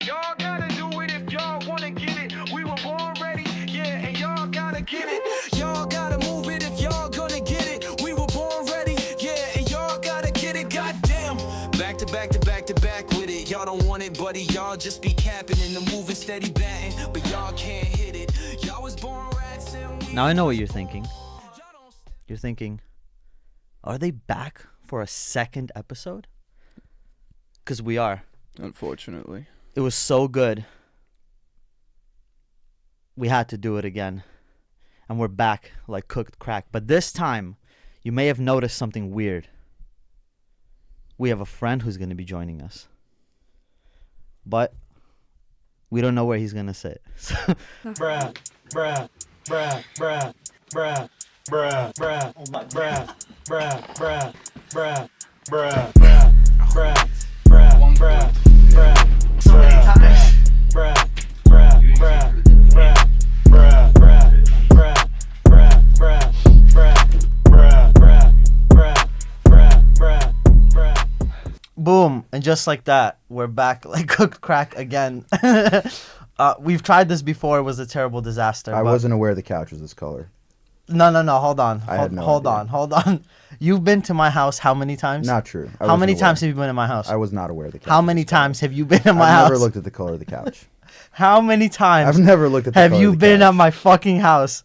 Y'all gotta do it if y'all wanna get it. We were born ready, yeah, and y'all gotta get it. Y'all gotta move it if y'all gonna get it. We were born ready, yeah, and y'all gotta get it. Goddamn. Back to back to back to back with it. Y'all don't want it, buddy. Y'all just be capping and the moving steady batting, but y'all can't hit it. Y'all was born rats and we. Now I know what you're thinking. You're thinking, are they back for a second episode? Because we are. Unfortunately. It was so good. We had to do it again. And we're back like cooked crack. But this time, you may have noticed something weird. We have a friend who's going to be joining us. But we don't know where he's going to sit. Bruh, bruh, bruh, bruh, bruh, bruh, bruh, oh my bruh, bruh, bruh, bruh, bruh, bruh, bruh, bruh, bruh, bruh, so many times. Bruh, bruh, bruh, bruh, bruh, bruh, bruh, bruh, bruh, bruh, bruh, bruh, bruh, bruh, bruh, bruh. Boom. And just like that, we're back like cooked crack again. We've tried this before. It was a terrible disaster. I but- wasn't aware the couch was this color. No. Hold on. I had no Hold idea. on. You've been to my house how many times? Not true. I How wasn't many aware. times have you been in my house? I was not aware the couch. How was many this color. times have you been in my I've house? never looked at the color of the couch. How many times I've never looked at the have color you of the been couch. at my fucking house?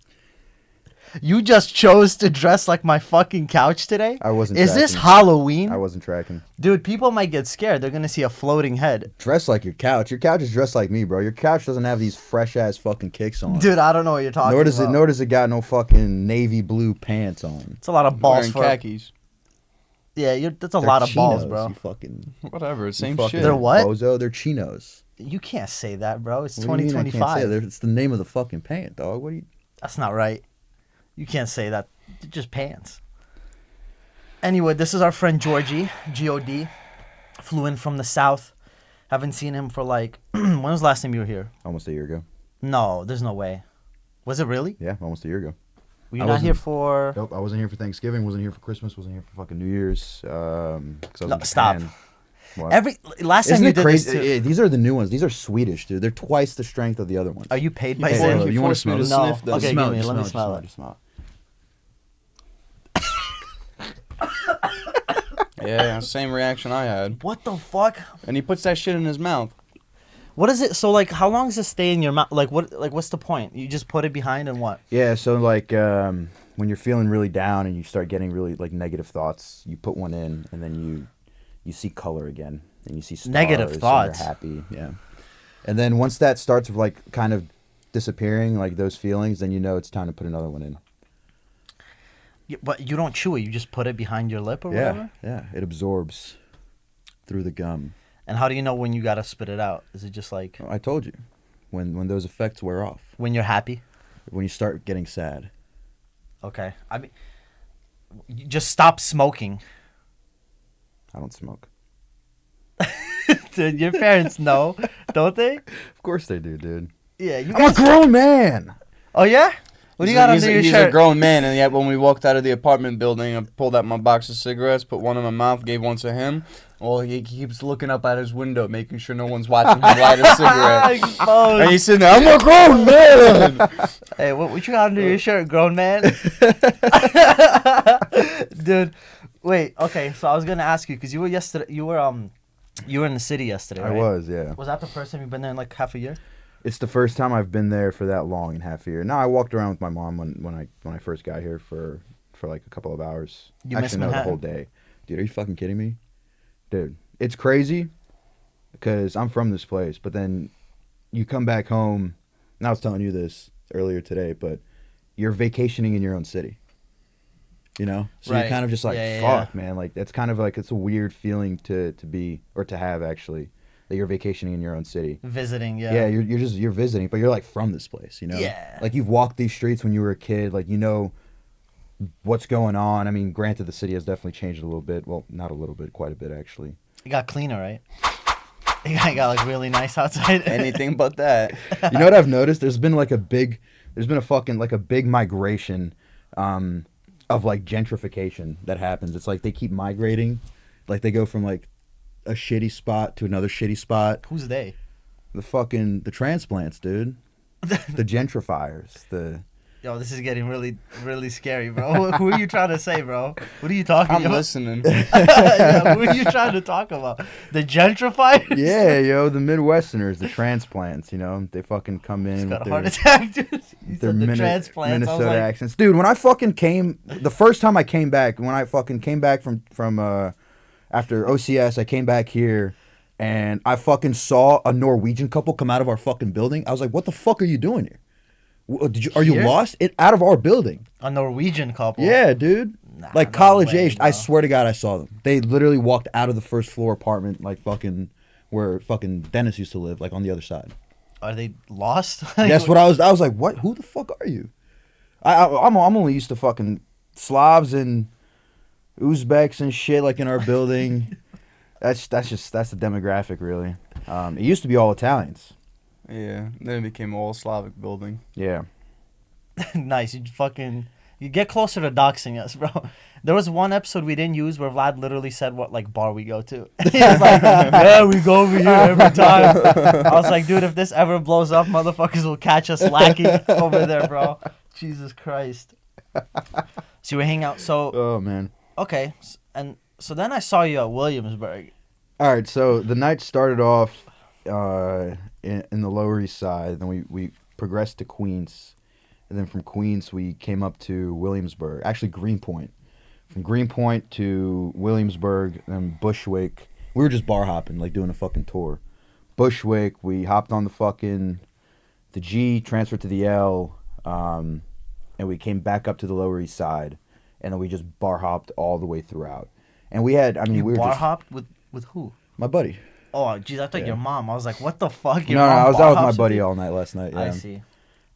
You just chose to dress like my fucking couch today? I wasn't Is this tracking. Halloween? I wasn't tracking. Dude, people might get scared. They're gonna see a floating head. Dress like your couch. Your couch is dressed like me, bro. Your couch doesn't have these fresh ass fucking kicks on. Dude, I don't know what you're talking Nor does about. it got no fucking navy blue pants on. It's a lot of balls Wearing for khakis. Yeah, that's a They're lot of balls, chinos, bro. You fucking Whatever, same fucking shit. They're what? Bozo, they're chinos. You can't say that, bro. It's What do you mean I can't say 2025. that? It's the name of the fucking pant, dog. What do you? That's not right. You can't say that. They're just pants. Anyway, this is our friend Georgie, Gio.D. Flew in from the south. Haven't seen him for like... when was the last time you were here? Almost a year ago. No, there's no way. Was it really? Yeah, almost a year ago. Were you I not here wasn't- for... Nope, I wasn't here for Thanksgiving. Wasn't here for Christmas. Wasn't here for fucking New Year's. 'Cause I was No, in stop. Japan. What? Last time Isn't you it did crazy? this too. These are the new ones. These are Swedish, dude. They're twice the strength of the other ones. Are you paid by Hey, Zim? look, you wanna smell this? No. Sniff them. Okay, Smell give it, me. just Let me just smell it. just smell it. Yeah, same reaction I had. What the fuck? And he puts that shit in his mouth. What is it? So like, how long does it stay in your mouth? Like what? Like what's the point? You just put it behind and what? Yeah, so like when you're feeling really down and you start getting really like negative thoughts, you put one in and then you see color again and you see stars. Negative and thoughts. You're happy, yeah. And then once that starts like kind of disappearing, like those feelings, then you know it's time to put another one in. But you don't chew it. You just put it behind your lip or Yeah, whatever. yeah. It absorbs through the gum. And how do you know when you gotta spit it out? Is it just like I told you, when those effects wear off, when you're happy? when you start getting sad. Okay. I mean, you just stop smoking. I don't smoke. Dude, your parents know, don't they? Of course they do, dude. Yeah, you I'm a guys. grown man. Oh yeah. What do you got under your He's shirt? a grown man, and yet when we walked out of the apartment building, I pulled out my box of cigarettes, put one in my mouth, gave one to him. Well, he keeps looking up at his window, making sure no one's watching him light a cigarette. Exposed. And he's sitting there, I'm a grown man! Hey, what you got under your shirt, grown man? Dude, wait. Okay, so I was gonna ask you because you were yesterday. You were in the city yesterday. I Right? was, yeah. Was that the first time you've been there in like half a year? It's the first time I've been there for that long in half a year. No, I walked around with my mom when I first got here for like a couple of hours. You miss Actually, no, the Manhattan? whole day. Dude, are you fucking kidding me? Dude, it's crazy because I'm from this place, but then you come back home, and I was telling you this earlier today, but you're vacationing in your own city. You know? So Right. you're kind of just like, Yeah, fuck, man. Like, that's kind of like, it's a weird feeling to be, or to have actually, that you're vacationing in your own city. Visiting, yeah. Yeah, you're visiting, but you're like from this place, you know? Yeah. Like you've walked these streets when you were a kid, like you know what's going on. I mean, granted the city has definitely changed a little bit. Well, not a little bit, quite a bit actually. It got cleaner, right? It got like really nice outside. Anything but that. You know what I've noticed? There's been a fucking like a big migration of like gentrification that happens. It's like they keep migrating. Like they go from like a shitty spot to another shitty spot. Who's they? the transplants, dude. The gentrifiers. Yo, this is getting really, really scary, bro. Who are you trying to say, bro? What are you talking I'm about? listening. Yeah, who are you trying to talk about? The gentrifiers? Yeah, yo, the Midwesterners, the transplants. You know, they fucking come in He's with got a their, heart attack, dude. He their said the transplants. I was Minnesota like, accents, dude. When I fucking came, the first time I came back, when I fucking came back from after OCS, I came back here. And I fucking saw a Norwegian couple come out of our fucking building. I was like, "What the fuck are you doing here? Are you Here? lost? Out of our building?" a Norwegian couple. Yeah, dude. Nah, Like no college way, aged. I bro. swear to God, I saw them. They literally walked out of the first floor apartment, like fucking where fucking Dennis used to live, like on the other side. Are they lost? That's what I was. I was like, "What? Who the fuck are you?" I'm only used to fucking Slavs and Uzbeks and shit like in our building. That's the demographic, really. It used to be all Italians. Yeah, then it became all Slavic building. Yeah. Nice. You get closer to doxing us, bro. There was one episode we didn't use where Vlad literally said what like bar we go to. He was like, "Yeah, we go over here every time." I was like, dude, if this ever blows up, motherfuckers will catch us lacking over there, bro. Jesus Christ. So we hang out. So Oh man. okay, and so then I saw you at Williamsburg. All right, so the night started off in the Lower East Side. Then we progressed to Queens, and then from Queens we came up to Williamsburg. Actually, Greenpoint. From Greenpoint to Williamsburg, then Bushwick. We were just bar hopping, like doing a fucking tour. Bushwick, we hopped on the G, transferred to the L, and we came back up to the Lower East Side, and then we just bar hopped all the way throughout. And we had, we were bar just hopped with who? my buddy. Oh, jeez, I thought Yeah. your mom. I was like, what the fuck? No, I was out with my buddy all night last night. Yeah. I see.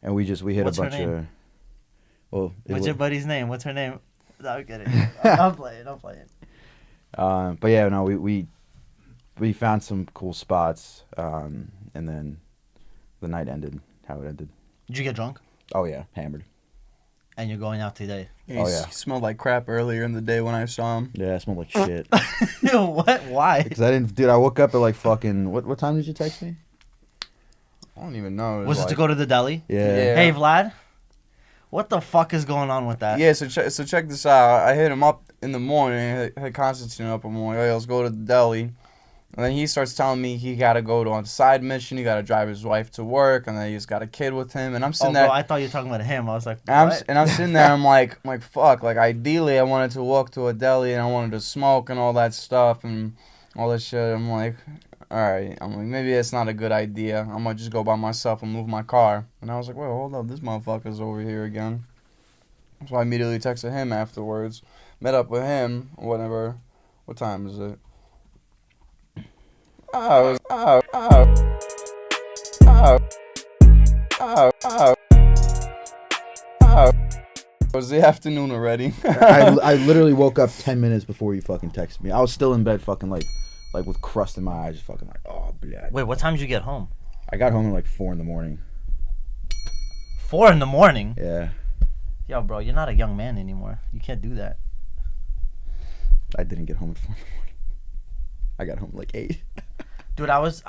And we hit What's a her bunch name? of. Well, What's your buddy's name? What's her name? No, I'm kidding. I'm playing. but yeah, no, we found some cool spots, and then the night ended how it ended. Did you get drunk? Oh yeah, hammered. And you're going out today? Yeah, Oh, yeah. He smelled like crap earlier in the day when I saw him. Yeah, I smelled like shit. What? Why? Because I woke up at like fucking what time did you text me? I don't even know. Was it to go to the deli? Yeah. Yeah. Hey, Vlad. What the fuck is going on with that? Yeah, so check this out. I hit him up in the morning. I had Constantine up. I'm like, hey, let's go to the deli. And then he starts telling me he got to go on a side mission. He got to drive his wife to work. And then he's got a kid with him. And I'm Oh, sitting bro, there. I thought you were talking about him. I was like, And what? I'm sitting there. I'm like, fuck. Like, ideally, I wanted to walk to a deli and I wanted to smoke and all that stuff and all that shit. I'm like, all right. I'm like, maybe it's not a good idea. I'm going to just go by myself and move my car. And I was like, wait, hold up. This motherfucker's over here again. So I immediately texted him afterwards. Met up with him, whatever. What time is it? Oh. It was the afternoon already. I literally woke up 10 minutes before you fucking texted me. I was still in bed fucking like with crust in my eyes, just fucking like, oh, bleh. Wait, what time did you get home? I got home at like 4 in the morning. 4 in the morning? Yeah. Yo, bro, you're not a young man anymore. You can't do that. I didn't get home at 4 in the morning. I got home at like 8. Dude, I was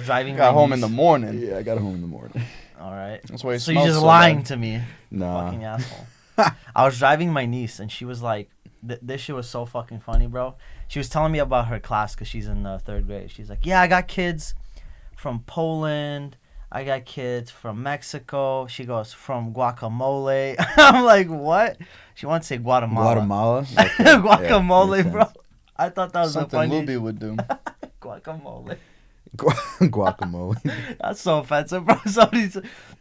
driving. Got my home niece. in the morning. Yeah, I got home in the morning. All right. That's why he So you're smells just so lying bad. to me, Nah. fucking asshole. I was driving my niece, and she was like, "This shit was so fucking funny, bro." She was telling me about her class because she's in 3rd grade. She's like, "Yeah, I got kids from Poland. I got kids from Mexico." She goes, "From guacamole." I'm like, "What?" She wants to say Guatemala. Guatemala? Okay. Guacamole, Yeah, bro. makes I thought that was the Something funniest. Luby would do. Guacamole. Guacamole. That's so offensive, bro. Somebody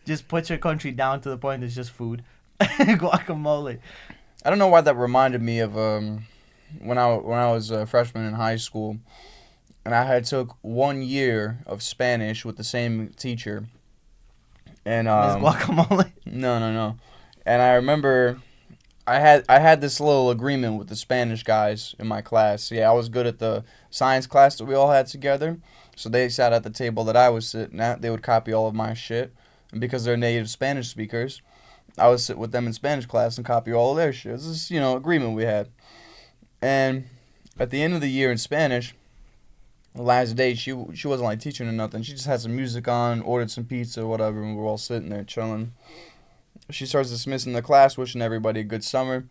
just puts your country down to the point it's just food. Guacamole. I don't know why that reminded me of when I was a freshman in high school, and I had took 1 year of Spanish with the same teacher. And Is guacamole. No. And I remember I had this little agreement with the Spanish guys in my class. Yeah, I was good at the science class that we all had together. So they sat at the table that I was sitting at. They would copy all of my shit. And because they're native Spanish speakers, I would sit with them in Spanish class and copy all of their shit. This is, agreement we had. And at the end of the year in Spanish, last day, she wasn't like teaching or nothing. She just had some music on, ordered some pizza or whatever, and we were all sitting there chilling. She starts dismissing the class, wishing everybody a good summer.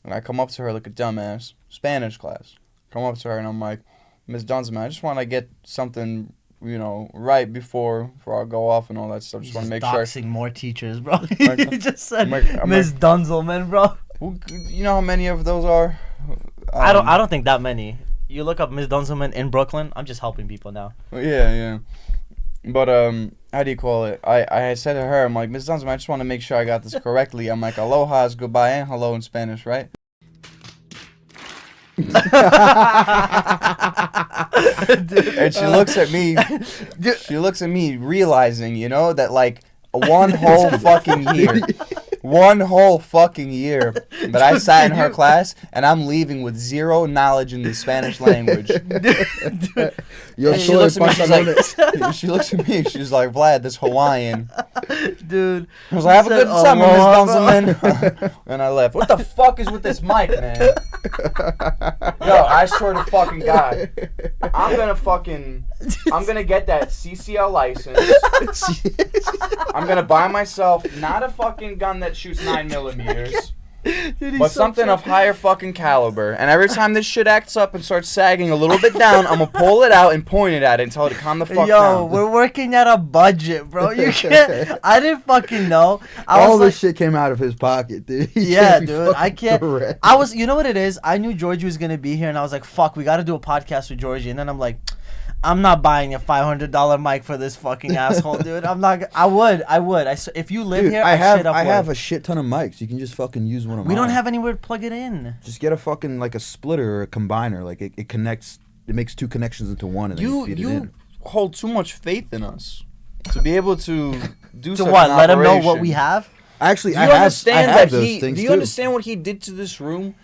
And I come up to her like a dumbass, Spanish class. Come up to her and I'm like, Miss Dunsman, I just want to get something, right before I go off and all that stuff. Just want to make sure. Doxing more teachers, bro. You just said Miss Dunzelman, bro. You know how many of those are? I don't think that many. You look up Miss Dunzelman in Brooklyn. I'm just helping people now. Yeah. But how do you call it? I said to her, I'm like, Miss Dunsman, I just want to make sure I got this correctly. I'm like, aloha is goodbye and hello in Spanish, right? And she looks at me. She looks at me, realizing, that like one whole fucking year that I sat in her class, and I'm leaving with zero knowledge in the Spanish language. She looks at me. She looks at me. She's like, Vlad, this Hawaiian. Dude. I was like, have a good summer, Miss Dunzelman. And I left. What the fuck is with this mic, man? Yo, I swear to fucking God, I'm gonna get that CCL license. I'm gonna buy myself not a fucking gun that shoots 9mm, but something of higher fucking caliber. And every time this shit acts up and starts sagging a little bit down, I'm gonna pull it out and point it at it and tell it to calm the fuck down. Yo, we're working at a budget, bro. You can't. I didn't fucking know. All this shit came out of his pocket, dude. Yeah, dude. I can't. You know what it is? I knew Georgie was gonna be here, and I was like, fuck, we gotta do a podcast with Georgie. And then I'm like, I'm not buying a $500 mic for this fucking asshole, dude. I'm not. I would. If you live here, I have a shit ton of mics. You can just fucking use one of mine. We don't have anywhere to plug it in. Just get a fucking like a splitter or a combiner. Like it connects. It makes two connections into one, and then you feed it in. Hold too much faith in us to be able to do to what? Let him know what we have. Actually, I have those things. Do you understand what he did to this room?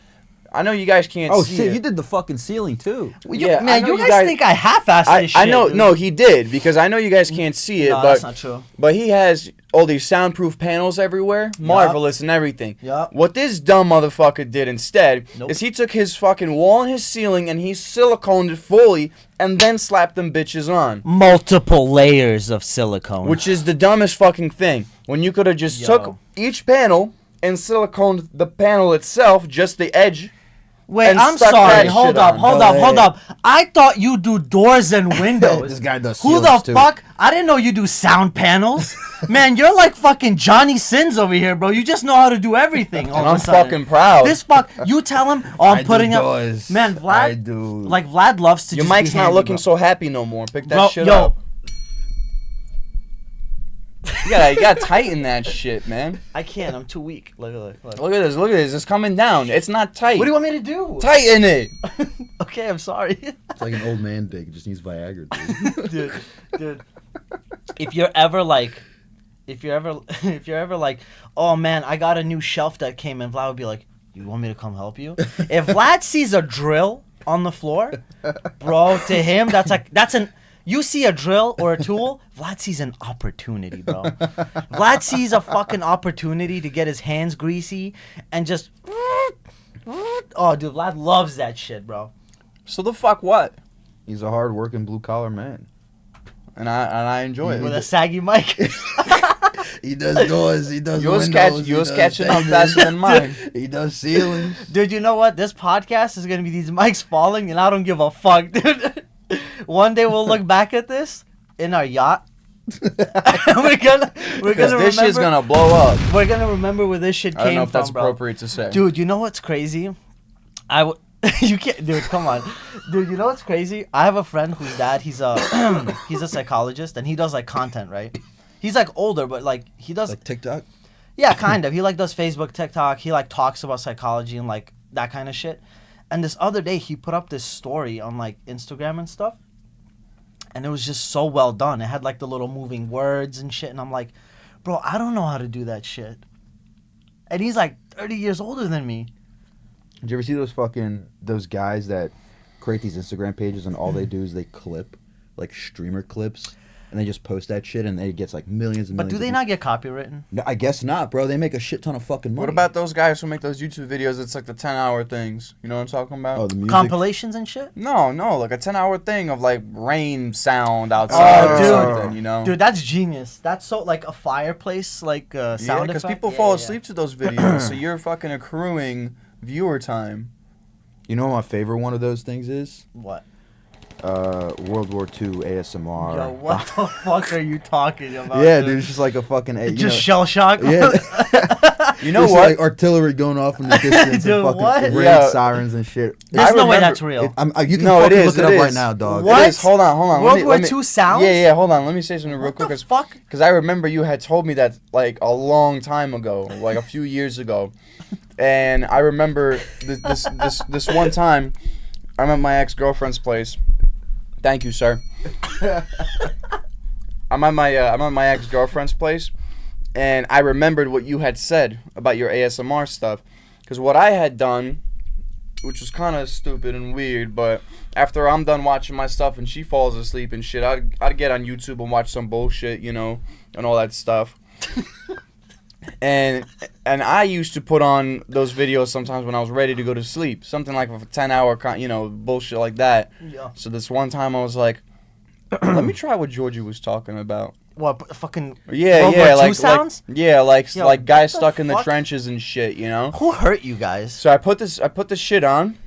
I know you guys can't see it. Oh, shit, you did the fucking ceiling, too. Well, you guys think I half-assed this shit. I know, no, he did, because I know you guys can't see it, no, that's not true. But he has all these soundproof panels everywhere, marvelous and everything. Yep. What this dumb motherfucker did instead is he took his fucking wall and his ceiling and he siliconed it fully and then slapped them bitches on. Multiple layers of silicone. Which is the dumbest fucking thing. When you could have just took each panel and siliconed the panel itself, just the edge. Wait, I'm sorry. Hold up. I thought you do doors and windows. This guy does Who the fuck? I didn't know you do sound panels. Man, you're like fucking Johnny Sins over here, bro. You just know how to do everything. And I'm fucking proud. This fuck, you tell him, I'm putting up. Doors. Man, Vlad, I do. Like Vlad loves to. Your just mic's be not handy, looking bro. so happy no more. Pick that shit up. You gotta tighten that shit, man. I can't. I'm too weak. Look. Look at this. It's coming down. It's not tight. What do you want me to do? Tighten it. Okay, I'm sorry. It's like an old man dick. It just needs Viagra, dude. If you're ever like, oh man, I got a new shelf that came in, Vlad would be like, you want me to come help you? If Vlad sees a drill on the floor, bro, to him you see a drill or a tool, Vlad sees an opportunity, bro. Vlad sees a fucking opportunity to get his hands greasy and just... Oh, dude, Vlad loves that shit, bro. So the fuck what? He's a hard-working blue-collar man. And I enjoy it. With a saggy mic. He does doors, he does windows. Yours catching up faster than mine. He does ceilings. Dude, you know what? This podcast is going to be these mics falling, and I don't give a fuck, dude. One day we'll look back at this in our yacht. we're gonna this shit's gonna blow up. We're gonna remember where this shit came from. I don't know if that's bro. appropriate to say. Dude, you know what's crazy? You can't, dude. Come on, dude. You know what's crazy? I have a friend whose dad he's a psychologist and he does like content, right? He's like older, but like he does like TikTok. Yeah, kind of. He like does Facebook, TikTok. He like talks about psychology and like that kind of shit. And this other day, he put up this story on, like, Instagram and stuff. And it was just so well done. It had, like, the little moving words and shit. And I'm like, bro, I don't know how to do that shit. And he's, like, 30 years older than me. Did you ever see those guys that create these Instagram pages and all they do is they clip, like, streamer clips? and they just post that shit, and it gets like millions and But millions. do they not get copywritten? No, I guess not, bro. They make a shit ton of fucking money. What about those guys who make those YouTube videos? It's like the 10-hour things. You know what I'm talking about? the music? Compilations and shit? No, like a 10-hour thing of like rain sound outside or dude. something, you know? Dude, that's genius. That's so like a fireplace, like sound Yeah, because effect. people fall asleep to those videos, so you're fucking accruing viewer time. You know what my favorite one of those things is? What? World War II ASMR. Yo, what the fuck are you talking about? Yeah, dude, it's just like a fucking. Just shell shock. Yeah. You know There's, what? like artillery going off in the distance Dude, and fucking what? rain Yeah. sirens and shit. There's no way remember- that's real. You can No, it fucking is, look it it up right is. now, dog. What? It is. Hold on. World War II sounds? Yeah, hold on. Let me say something real quick. the fuck? Because I remember you had told me that like a long time ago, like a few years ago. And I remember this one time, I'm at my ex-girlfriend's place. Thank you, sir. I'm at my ex-girlfriend's place, and I remembered what you had said about your ASMR stuff. Because what I had done, which was kind of stupid and weird, but after I'm done watching my stuff and she falls asleep and shit, I'd get on YouTube and watch some bullshit, you know, and all that stuff. and I used to put on those videos sometimes when I was ready to go to sleep, something like a 10-hour, bullshit like that. Yeah. So this one time I was like, let me try what Georgie was talking about. What fucking Yeah, World yeah, War II like sounds? Yo, what guys the stuck in the fuck? trenches and shit, you know. Who hurt you guys? So I put this shit on.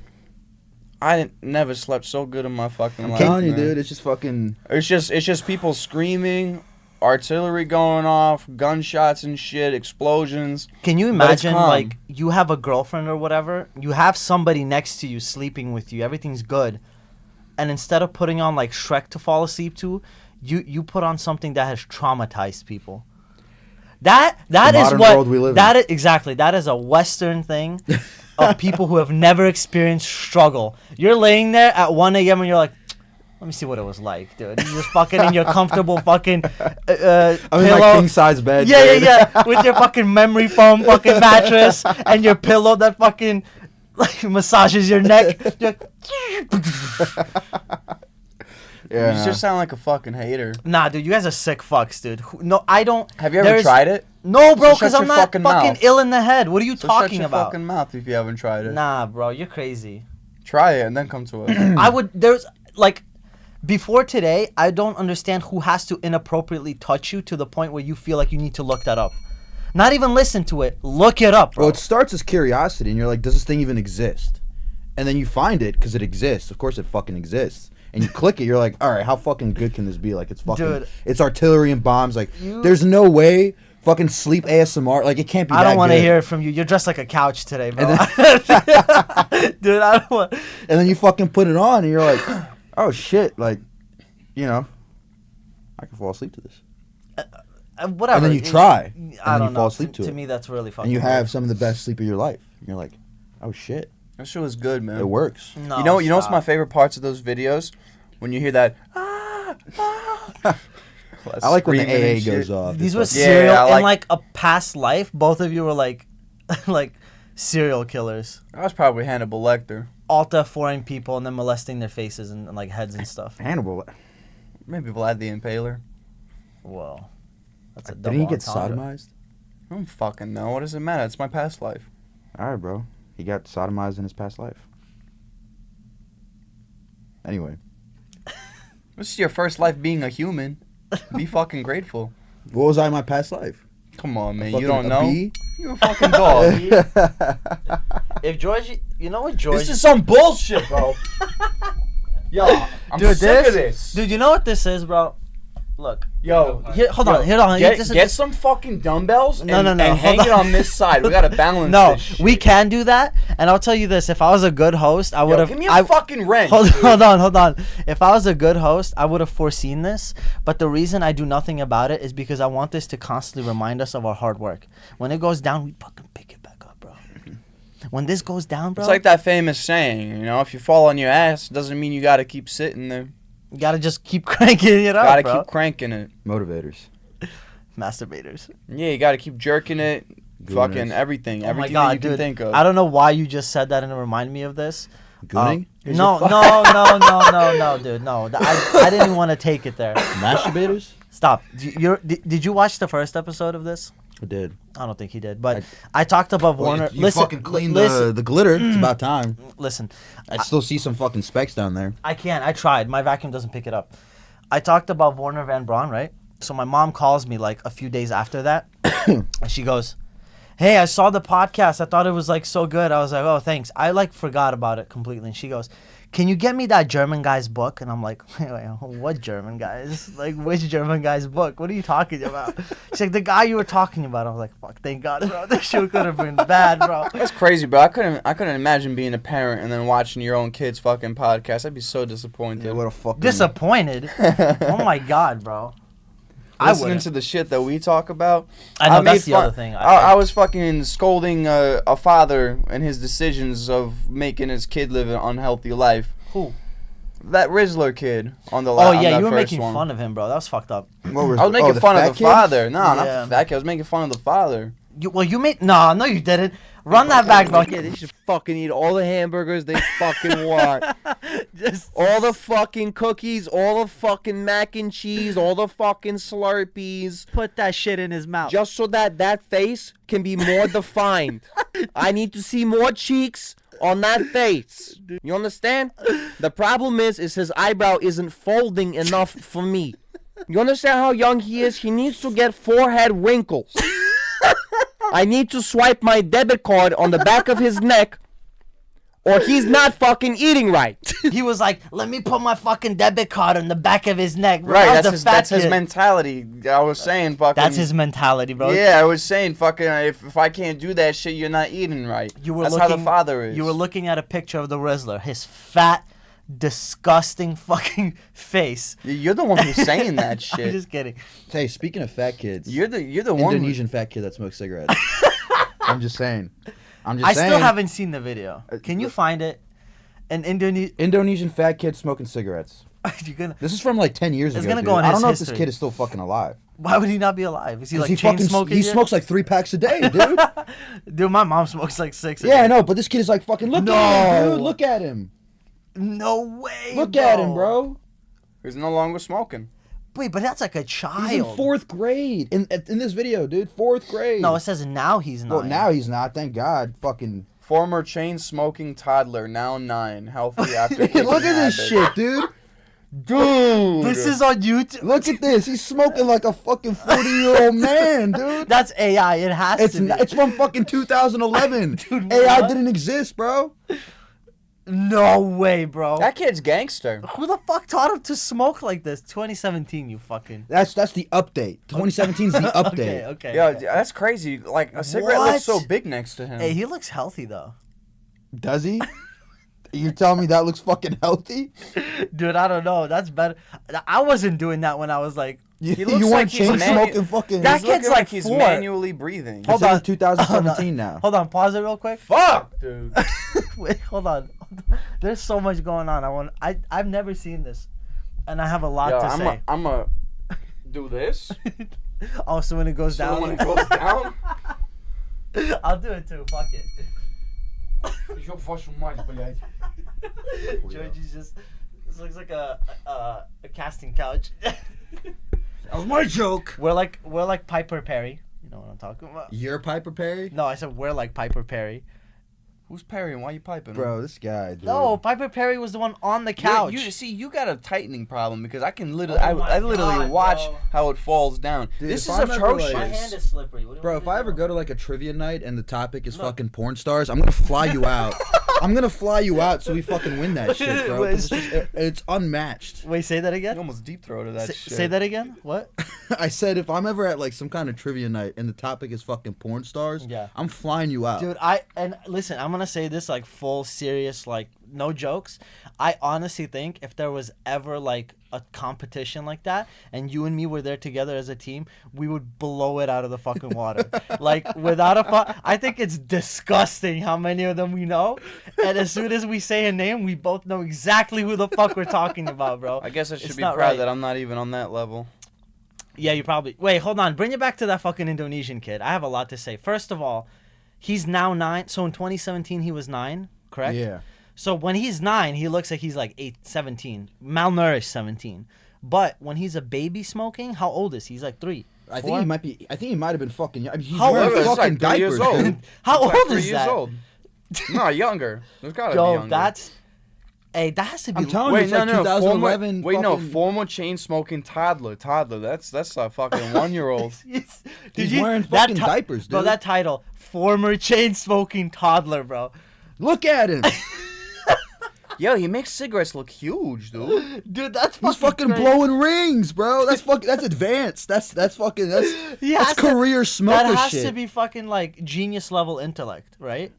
I never slept so good in my fucking life. I'm telling you, man. dude, it's just fucking. It's just people screaming, artillery going off, gunshots and shit, explosions. Can you But it's imagine, calm. like, you have a girlfriend or whatever, you have somebody next to you sleeping with you, everything's good, and instead of putting on, like, Shrek to fall asleep to, you put on something that has traumatized people. That is modern what world we live in. that is exactly. That is a Western thing of people who have never experienced struggle. You're laying there at 1 a.m. and you're like, let me see what it was like, dude. You're just fucking in your comfortable fucking I'm pillow. in my king size bed. Yeah, dude. yeah. With your fucking memory foam fucking mattress and your pillow that fucking like massages your neck. You're Yeah, You nah. just sound like a fucking hater. nah, dude, you guys are sick fucks, dude. No, I don't. Have you ever there's- tried it? No, bro, So shut because your I'm not fucking fucking mouth. ill in the head. What are you So shut talking your about? fucking mouth if you haven't tried it. Nah, bro, you're crazy. Try it and then come to us. I would. There's like. Before today, I don't understand who has to inappropriately touch you to the point where you feel like you need to look that up. Not even listen to it. Look it up, bro. Well, it starts as curiosity, and you're like, does this thing even exist? And then you find it because it exists. Of course, it fucking exists. And you click it, you're like, all right, how fucking good can this be? Like, it's fucking, Dude. it's artillery and bombs. Like, there's no way fucking sleep ASMR. Like, it can't be. I don't want to hear it from you. You're dressed like a couch today, bro. Dude, I don't want. And then you fucking put it on, and you're like, oh shit, like, you know, I can fall asleep to this. Whatever. And then you try, and I then don't you know. fall asleep to To it. me, that's really fucking. And you weird. have some of the best sleep of your life. And you're like, oh shit, That shit was good, man. it works. No, You know what's stop. my favorite parts of those videos? When you hear that. I like when the Screaming and AA goes shit. off. These It's were like- Yeah, serial I in like- like a past life. Both of you were like, like serial killers. I was probably Hannibal Lecter. Alta foreign people and then molesting their faces and like heads and stuff. Hannibal. Maybe Vlad the Impaler. Whoa, that's a Didn't double he get entendre. sodomized? I don't fucking know. What does it matter? It's my past life. All right, bro. He got sodomized in his past life. Anyway, This is your first life being a human. Be fucking grateful. what was I in my past life? Come on, man. Fucking You don't a know? bee? You're a fucking dog. If George, you know what George? This is some bullshit, bro. Yo, I'm Dude, sick of this. Dude, you know what this is, bro? Look, Yo, here, hold on, hold on. Get, This is- get some fucking dumbbells and, No, no, no, and hang hold it on. on this side. We gotta balance No, this shit. we can do that, and I'll tell you this: if I was a good host, I would Yo, have. give me a fucking wrench. Hold on. If I was a good host, I would have foreseen this. But the reason I do nothing about it is because I want this to constantly remind us of our hard work. When it goes down, we fucking pick it back up, bro. When this goes down, bro, It's like that famous saying, you know, if you fall on your ass, doesn't mean you gotta keep sitting there. you gotta just keep cranking it up, Gotta bro. keep cranking it. Motivators. Masturbators. Yeah, you gotta keep jerking it. Gooners. Fucking everything. Oh my Everything god, that you dude! can think of. I don't know why you just said that and it reminded me of this. Gooning? No, dude, no. I didn't even want to take it there. Masturbators? Stop. Did you watch the first episode of this? I did. I don't think he did, but I talked above Warner. You fucking clean the glitter. It's about time. Listen, I still see some fucking specks down there. I can't. I tried. My vacuum doesn't pick it up. I talked about Warner Van Braun, right? So my mom calls me like a few days after that, and she goes, "Hey, I saw the podcast. I thought it was like so good." I was like, "Oh, thanks." I like forgot about it completely. And she goes, "Can you get me that German guy's book?" And I'm like, wait, what German guys? Like, which German guy's book? What are you talking about? She's like, the guy you were talking about. I was like, fuck, thank God, bro. This shit could have been bad, bro. That's crazy, bro. I couldn't imagine being a parent and then watching your own kid's fucking podcast. I'd be so disappointed. Yeah, what a fucking... Disappointed? Oh my God, bro. Listening to the shit that we talk about. I know, that's the other thing. I was fucking scolding a father and his decisions of making his kid live an unhealthy life. Who? That Rizzler kid on the Oh, yeah, you were making fun of him, bro. That was fucked up. I was making fun of the father. No, not Yeah. the fat kid. I was making fun of the father. You made... No, you didn't. Run that back, bro. Yeah, they should fucking eat all the hamburgers they fucking want. Just... All the fucking cookies, all the fucking mac and cheese, all the fucking Slurpees. Put that shit in his mouth. Just so that face can be more defined. I need to see more cheeks on that face. You understand? The problem is his eyebrow isn't folding enough for me. You understand how young he is? He needs to get forehead wrinkles. I need to swipe my debit card on the back of his neck, or he's not fucking eating right. He was like, let me put my fucking debit card on the back of his neck. Bro. Right, That was that's his kid. mentality. I was saying fucking... That's his mentality, bro. Yeah, I was saying fucking if I can't do that shit, you're not eating right. That's how the father is. You were looking at a picture of the Rizzler. His fat, disgusting fucking face. You're the one who's saying that shit. I'm just kidding. Hey, speaking of fat kids, You're the one. Indonesian fat kid that smokes cigarettes. I'm just saying. I still haven't seen the video. Can you find it? An Indonesian fat kid smoking cigarettes. you gonna? This is from like 10 years It's ago. gonna dude. go in I his don't know if history. this kid is still fucking alive. Why would he not be alive? Is he like He chain fucking smoking? he yet? smokes like 3 packs a day, dude. Dude, my mom smokes like 6. a Yeah, day. I know, but this kid is like fucking look at him, dude. Look at him. No way. Look at him, bro. He's no longer smoking. Wait, but that's like a child. He's in 4th grade in this video, dude. 4th grade. No, it says now he's 9. Well, now he's not. Thank God. Fucking. Former chain smoking toddler, now 9, healthy after. Look at this shit, dude. Dude. This is on YouTube. Look at this. He's smoking like a fucking 40-year-old man, dude. That's AI. It has to be. It's from fucking 2011. Dude, AI what? didn't exist, bro. No way, bro. That kid's gangster. Who the fuck taught him to smoke like this? 2017, you fucking. That's the update. 2017 is the update. Okay. Yeah, that's crazy. Like a cigarette What? looks so big next to him. Hey, he looks healthy though. Does he? You're telling me that looks fucking healthy? Dude, I don't know. That's better. I wasn't doing that when I was like. He looks You like weren't he's chain manu- smoking fucking. That He's kid's looking like he's 4. manually breathing. Hold on. 2017 now. Hold on, pause it real quick. Fuck, dude. Wait, hold on. There's so much going on. I've never seen this, and I have a lot to say. I'm a do this. Oh, so when it goes down, When it goes down. I'll do it too. Fuck it. Georgie's just. This looks like a casting couch. That was my joke. We're like Piper Perry. You know what I'm talking about? You're Piper Perry? No, I said we're like Piper Perry. Who's Perry and why you piping? Bro, this guy, dude. No, Piper Perry was the one on the couch. You see, you got a tightening problem because I can literally, Oh my I literally God, watch bro. how it falls down. Dude, This if is I'm ever, atrocious. like- My hand is slippery. What do you Bro, want if me to I ever do? go to like a trivia night and the topic is Look. fucking porn stars, I'm gonna fly you out. I'm gonna fly you out so we fucking win that shit, bro. 'cause it's unmatched. Wait, say that You again. almost deep throated that shit. Say that again. What? I said if I'm ever at like some kind of trivia night and the topic is fucking porn stars, Yeah. I'm flying you out. Dude, listen, I'm gonna say this like full serious, like no jokes. I honestly think if there was ever like a competition like that and you and me were there together as a team, we would blow it out of the fucking water. Like without I think it's disgusting how many of them we know. And as soon as we say a name, we both know exactly who the fuck we're talking about, bro. I guess I should It's be not proud right. that I'm not even on that level. Yeah, you probably. Wait, hold on. Bring it back to that fucking Indonesian kid. I have a lot to say. First of all, he's now 9. So in 2017, he was 9, correct? Yeah. So when he's 9, he looks like he's like 17, malnourished 17. But when he's a baby smoking, how old is he? He's like 3. I 4? think he might be. I think he might have been fucking. I mean, he's How wearing old is- fucking It's like 3 years diapers, old. dude. How It's like old 3 is years that? old. No, younger. There's gotta be Yo, younger. that's. Hey, that has to be. I'm telling you, Wait, it's no, like no, 2011. former, wait, no, fucking- former chain smoking toddler. That's a fucking 1-year-old. He's wearing fucking diapers, dude. Bro, that title, former chain smoking toddler, bro. Look at him. Yo, he makes cigarettes look huge, dude. Dude, that's He's fucking crazy. blowing rings, bro. That's fucking. That's advanced. That's fucking. He That's has to- career smoker That has shit. to be fucking like genius level intellect, right?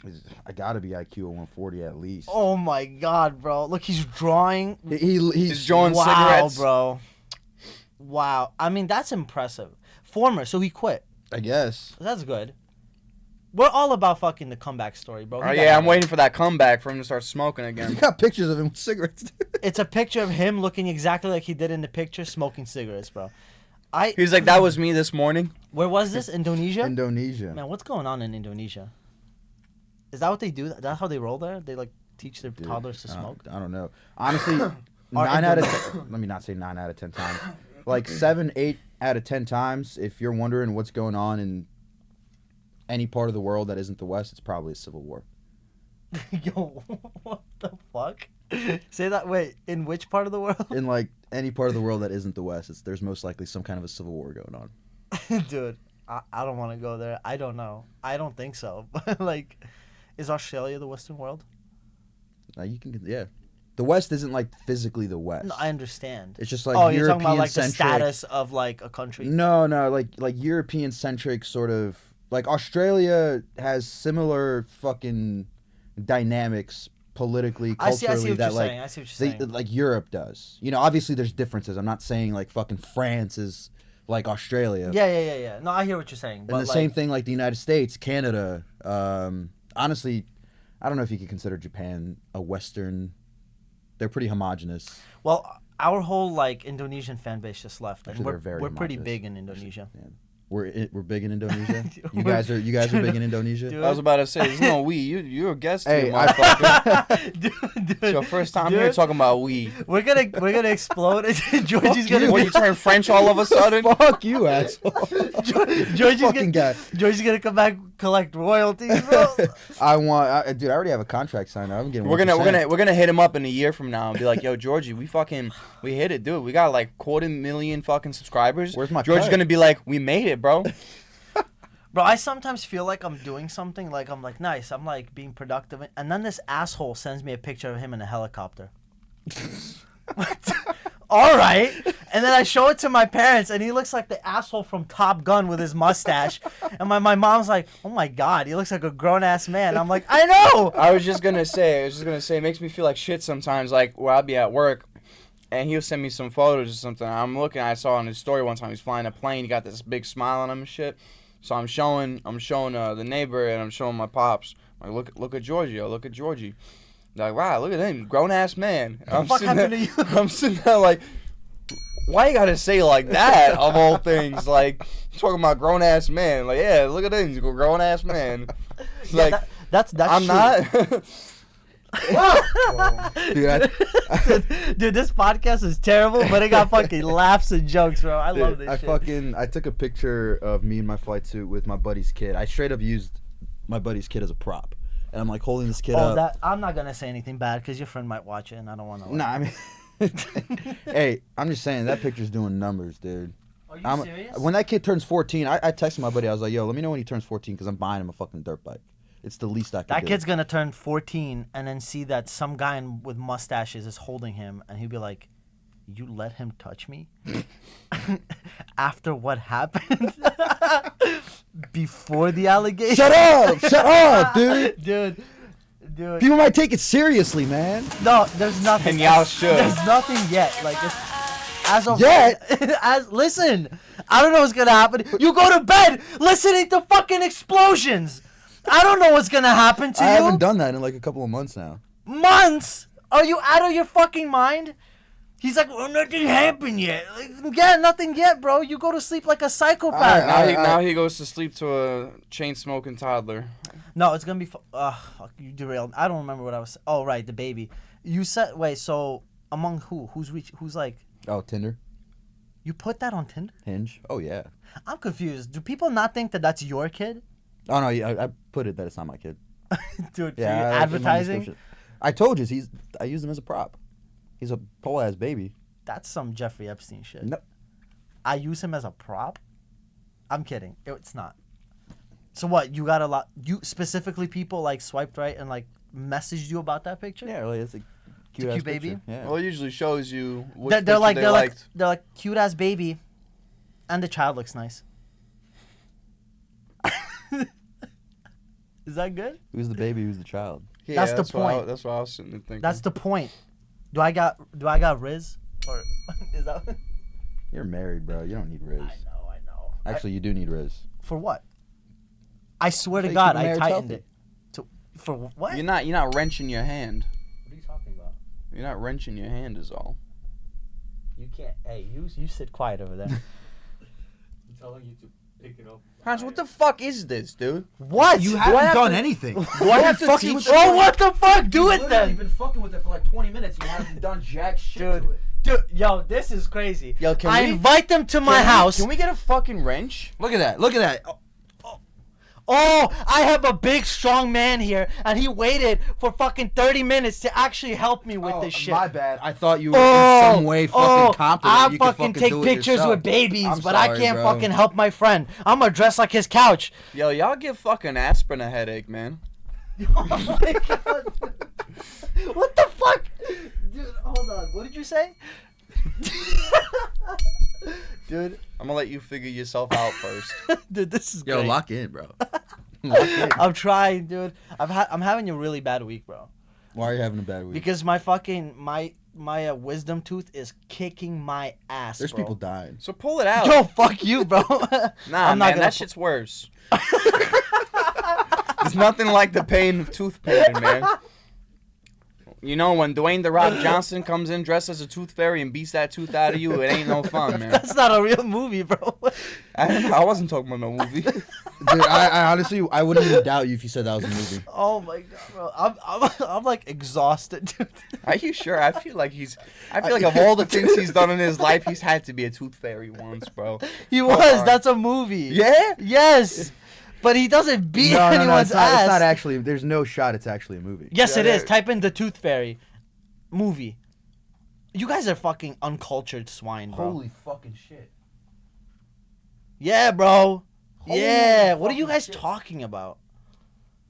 I gotta be IQ of 140 at least. Oh my god, bro. Look, he's drawing. He's He's drawing Wow, cigarettes. bro. Wow. I mean, that's impressive. Former, so he quit. I guess. That's good. We're all about fucking the comeback story, bro. He Oh got yeah, I'm it. waiting for that comeback for him to start smoking You again. got pictures of him with cigarettes. It's a picture of him looking exactly like he did in the picture, smoking cigarettes, bro. He's like, that was me this morning. Where was this? Indonesia? Indonesia. Man, what's going on in Indonesia? Is that what they do? That's how they roll there? They like teach their toddlers to smoke? I don't know. Honestly, 9 out of 10, let me not say 9 out of 10 times. Like 7, 8 out of 10 times, if you're wondering what's going on in any part of the world that isn't the West, it's probably a civil war. Yo, what the fuck? Say that. Wait, in which part of the world? In like any part of the world that isn't the West, there's most likely some kind of a civil war going on. Dude, I don't want to go there. I don't know. I don't think so. But like, is Australia the Western world? You can, yeah. The West isn't like physically the West. No, I understand. It's just like Oh, you're talking about like the European-centric. status of like a country. No, like European centric sort of, like Australia has similar fucking dynamics politically, I see culturally what that you're like saying. I see what you're saying. like Europe does. You know, obviously there's differences. I'm not saying like fucking France is like Australia. Yeah. No, I hear what you're saying. And But the like, same thing like the United States, Canada. Honestly, I don't know if you could consider Japan a Western. They're pretty homogenous. well, our whole like Indonesian fan base just left, and Actually, we're they're very pretty homogenous. big in Indonesia. Yeah. We're big in Indonesia. You We're- guys are big in Indonesia. Dude. I was about to say, there's no we. You're a guest Hey, here, motherfucker. dude, It's your first time here dude. talking about we. we're gonna explode. Georgie's gonna What, you turn French all of a sudden? Fuck you, asshole. Georgie's fucking gonna guy. Georgie's gonna come back collect royalties, bro. Dude, I already have a contract signed. I'm getting. We're 1%. gonna hit him up in a year from now and be like, yo, Georgie, we hit it, dude. We got like 250,000 fucking subscribers. Where's my Georgie's cut? gonna be like, we made it, bro. Bro, I sometimes feel like I'm doing something, like I'm like nice, I'm like being productive, and then this asshole sends me a picture of him in a helicopter. All right, and then I show it to my parents, and he looks like the asshole from Top Gun with his mustache, and my mom's like, oh my god, he looks like a grown ass man. I'm like, I know. I was just gonna say, it makes me feel like shit sometimes, like where I'll be at work, and he'll send me some photos or something. I saw on his story one time, he's flying a plane, he got this big smile on him and shit. So I'm showing the neighbor, and I'm showing my pops. I'm like, look at Georgie, look at Georgie. They're like, wow, look at him, grown ass man. I'm fuck sitting happened there, to you? I'm sitting there like, why you gotta say like that of all things? Like, talking about grown ass man. Like, yeah, look at him, he's a grown ass man. It's Yeah, like, that's I'm true. not. Dude, Dude, this podcast is terrible, but it got fucking laughs and jokes, bro. I love this shit. I took a picture of me in my flight suit with my buddy's kid. I straight up used my buddy's kid as a prop, and I'm like holding this kid up. I'm not gonna say anything bad because your friend might watch it, and I don't want to. Nah, I mean, hey, I'm just saying that picture's doing numbers, dude. Are you serious? When that kid turns 14, I texted my buddy. I was like, yo, let me know when he turns 14 because I'm buying him a fucking dirt bike. It's the least I can do. That kid's gonna turn 14 and then see that some guy with mustaches is holding him, and he'll be like, "You let him touch me?" After what happened? Before the allegation? Shut up, dude. Dude. People might take it seriously, man. No, there's nothing. And y'all should. There's nothing yet. Like, it's, as of Yet? listen, I don't know what's gonna happen. You go to bed listening to fucking explosions. I don't know what's gonna happen to I you. haven't done that in like a couple of months now. Months? Are you out of your fucking mind? He's like, well, nothing happened yet. Like, yeah, nothing yet, bro. You go to sleep like a psychopath. Now he goes to sleep to a chain smoking toddler. No, it's gonna be. Fuck, you derailed. I don't remember what I was. Oh, right, the baby. You said. Wait, so among who? Who's like? Oh, Tinder. You put that on Tinder? Hinge. Oh yeah. I'm confused. Do people not think that that's your kid? Oh no, yeah, I put it that it's not my kid. Dude, Yeah, for you in my advertising? description. I told you I use him as a prop. He's a pole ass baby. That's some Jeffrey Epstein shit. No. I use him as a prop? I'm kidding. It's not. So what? You got a lot. You specifically people like swiped right and like messaged you about that picture? Yeah, really, it's a cute, cute baby? picture. Yeah. Well, it usually shows you which They're picture like they they're liked. like cute ass baby, and the child looks nice. Is that good? Who's the baby? Who's the child? Yeah, That's the what point. that's what I was sitting there thinking. That's the point. Do I got Riz or is that? You're married, bro. You don't need Riz. I know. Actually, you do need Riz. For what? I swear to So you God, keep a I marriage tightened healthy. it. For what? You're not wrenching your hand. What are you talking about? You're not wrenching your hand is all. You can't. Hey, you sit quiet over there. I'm telling you to pick it up. Hans, what the fuck is this, dude? What? You I haven't have done to- anything. Do I have to fucking teach with you? Oh, what the fuck? Do it then. been fucking with it for like 20 minutes. You haven't done jack shit Dude. Dude, yo, this is crazy. Yo, can I we- invite them to my house. Can we get a fucking wrench? Look at that. Look at that. Oh, I have a big, strong man here, and he waited for fucking 30 minutes to actually help me with this shit. My bad. I thought you were in some way fucking competent. I You could fucking take do it pictures yourself. with babies, I'm but I sorry, can't bro. fucking help my friend. I'm gonna dress like his couch. Yo, y'all give fucking aspirin a headache, man. Oh my god. What the fuck? Dude, hold on. What did you say? Dude, I'm gonna let you figure yourself out first. dude, this is Yo, great. lock in, bro. Lock in. I'm trying, dude. I'm having a really bad week, bro. Why are you having a bad week? Because my fucking my wisdom tooth is kicking my ass. There's bro. people dying. So pull it out. Yo, fuck you, bro. Nah, I'm not man, gonna that shit's worse. There's nothing like the pain of tooth pain, man. You know, when Dwayne "The Rock" Johnson comes in dressed as a tooth fairy and beats that tooth out of you, it ain't no fun, man. That's not a real movie, bro. I wasn't talking about no movie. Dude, I honestly, I wouldn't even doubt you if you said that was a movie. Oh my god, bro. I'm like exhausted, dude. Are you sure? I feel like of all the things he's done in his life, he's had to be a tooth fairy once, bro. He Hold was. on. That's a movie. Yeah? Yes. But he doesn't beat No, anyone's it's ass. not actually. There's no shot. It's actually a movie. Yes, Yeah, it is. there- Type in the Tooth Fairy movie. You guys are fucking uncultured swine, bro. fucking shit. Yeah, bro. Holy Yeah. What are you fucking guys shit. talking about?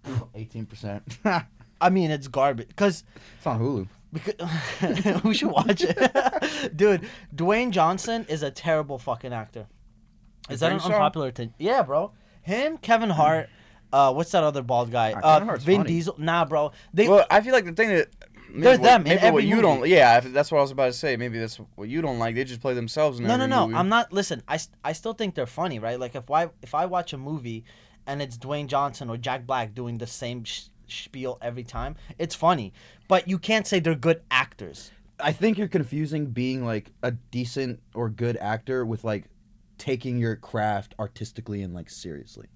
18%. I mean, it's garbage. Cause It's on Hulu. because we should watch it, dude. Dwayne Johnson is a terrible fucking actor. Is that an think so? unpopular thing? Yeah, bro. Him, Kevin Hart. What's that other bald guy? Kevin Hart's Vin funny. Diesel. Nah, bro. They Well, I feel like the thing that They're them in Maybe every what you movie. don't. Yeah, that's what I was about to say. Maybe that's what you don't like. They just play themselves in No, every no, no. movie. I'm not. Listen, I still think they're funny, right? Like if I watch a movie and it's Dwayne Johnson or Jack Black doing the same spiel every time, it's funny. But you can't say they're good actors. I think you're confusing being like a decent or good actor with like taking your craft artistically and like seriously.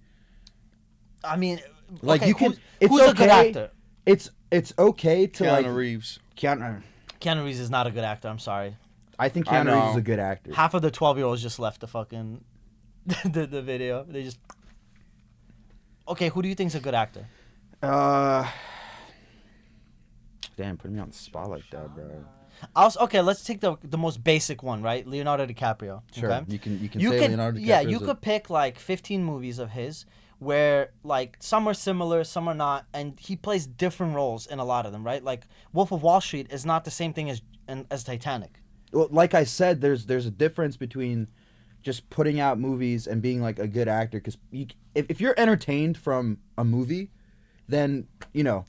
I mean, Like okay, you can. Who's, It's who's okay. a good actor? It's okay to Keanu like Reeves. Keanu. Keanu Reeves is not a good actor. I'm sorry. I think I Keanu Reeves is know. a good actor. Half of the 12-year-olds just left the fucking the video. They just. Okay, who do you think is a good actor? Damn, putting me on the spot like that, bro. Okay, let's take the most basic one, right? Leonardo DiCaprio. Sure, Okay? you can say Leonardo DiCaprio. Yeah, you could pick like 15 movies of his where like some are similar, some are not, and he plays different roles in a lot of them, right? Like Wolf of Wall Street is not the same thing as Titanic. Well, like I said, there's a difference between just putting out movies and being like a good actor. Because if you're entertained from a movie, then you know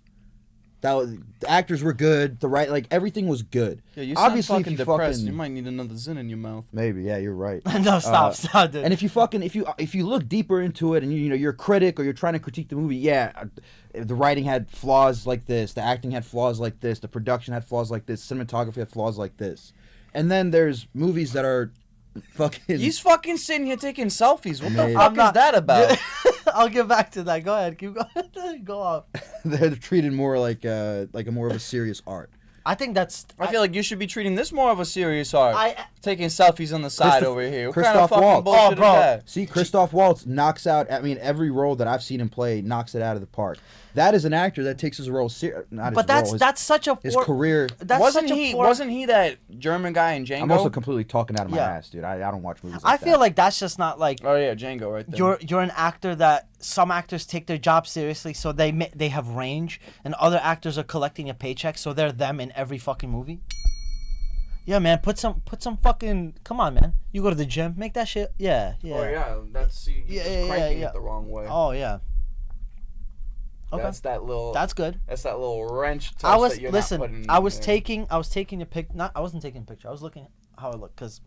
the actors were good. Like everything was good. Yeah, you sound Obviously, fucking if you depressed. fucking- You might need another Zin in your mouth. Maybe, yeah, you're right. No, stop, dude. And if you look deeper into it and you're a critic or you're trying to critique the movie, yeah, the writing had flaws like this, the acting had flaws like this, the production had flaws like this, cinematography had flaws like this. And then there's movies that are fucking He's fucking sitting here taking selfies. What the Mate. fuck I'm not- is that about? I'll get back to that. Go ahead, keep going. Go on. they're treated more like a more of a serious art. I think that's. I feel like you should be treating this more of a serious art. I Taking selfies on the side over here. What kind of Christoph fucking Waltz. bullshit bro. is that? See, Christoph Waltz knocks out. I mean, every role that I've seen him play knocks it out of the park. That is an actor that takes his role serious. but that's such a his poor, career. That's Wasn't such a he? poor, Wasn't he that German guy in Django? I'm also completely talking out of my Yeah. ass, dude. I don't watch movies. I Like feel that. like that's just not like Oh yeah, Django right there. you're an actor that some actors take their job seriously, so they have range, and other actors are collecting a paycheck, so they're them in every fucking movie. Yeah, man, put some fucking. Come on, man. You go to the gym, make that shit. Yeah, yeah. Oh yeah, that's you're Yeah, just yeah, cranking yeah. it the wrong way. Oh yeah. Okay. That's that little. That's good. That's that little wrench touch I was that you're not putting listen. I was in. taking a pic. Not I wasn't taking a picture. I was looking at how I look because